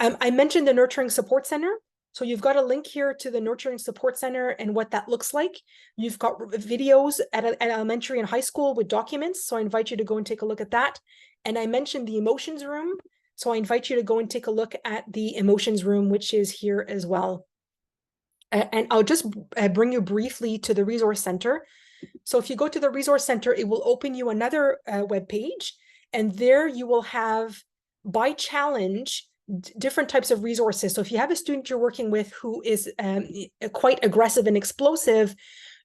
I mentioned the Nurturing Support Center. So you've got a link here to the Nurturing Support Center and what that looks like. You've got videos at elementary and high school with documents. So I invite you to go and take a look at that. And I mentioned the Emotions Room. So I invite you to go and take a look at the Emotions Room, which is here as well. And I'll just bring you briefly to the Resource Center. So if you go to the Resource Center, it will open you another web page. And there you will have, by challenge, different types of resources. So if you have a student you're working with who is quite aggressive and explosive,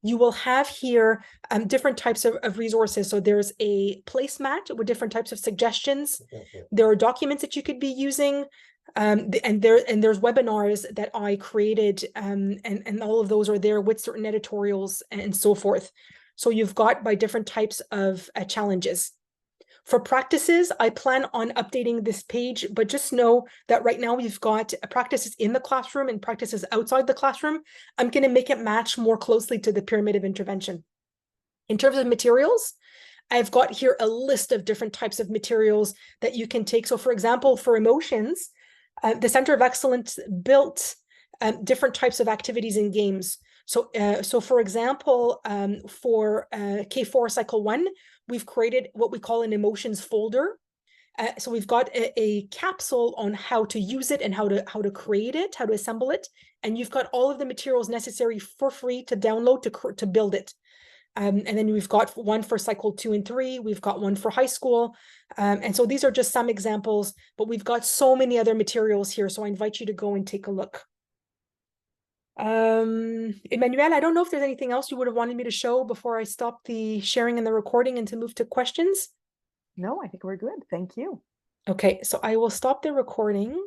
you will have here different types of resources. So there's a placemat with different types of suggestions. There are documents that you could be using. And there's webinars that I created, and all of those are there with certain editorials and so forth. So you've got by different types of challenges. For practices, I plan on updating this page, but just know that right now we've got practices in the classroom and practices outside the classroom. I'm going to make it match more closely to the pyramid of intervention. In terms of materials, I've got here a list of different types of materials that you can take. So for example, for emotions, the Center of Excellence built different types of activities and games. So for example, for K4 Cycle 1, we've created what we call an emotions folder. So we've got a capsule on how to use it and how to create it, how to assemble it. And you've got all of the materials necessary for free to download to build it. And then we've got one for cycle 2 and 3. We've got one for high school. And so these are just some examples, but we've got so many other materials here. So I invite you to go and take a look. Emmanuel, I don't know if there's anything else you would have wanted me to show before I stop the sharing and the recording and to move to questions. No, I think we're good. Thank you. Okay, so I will stop the recording.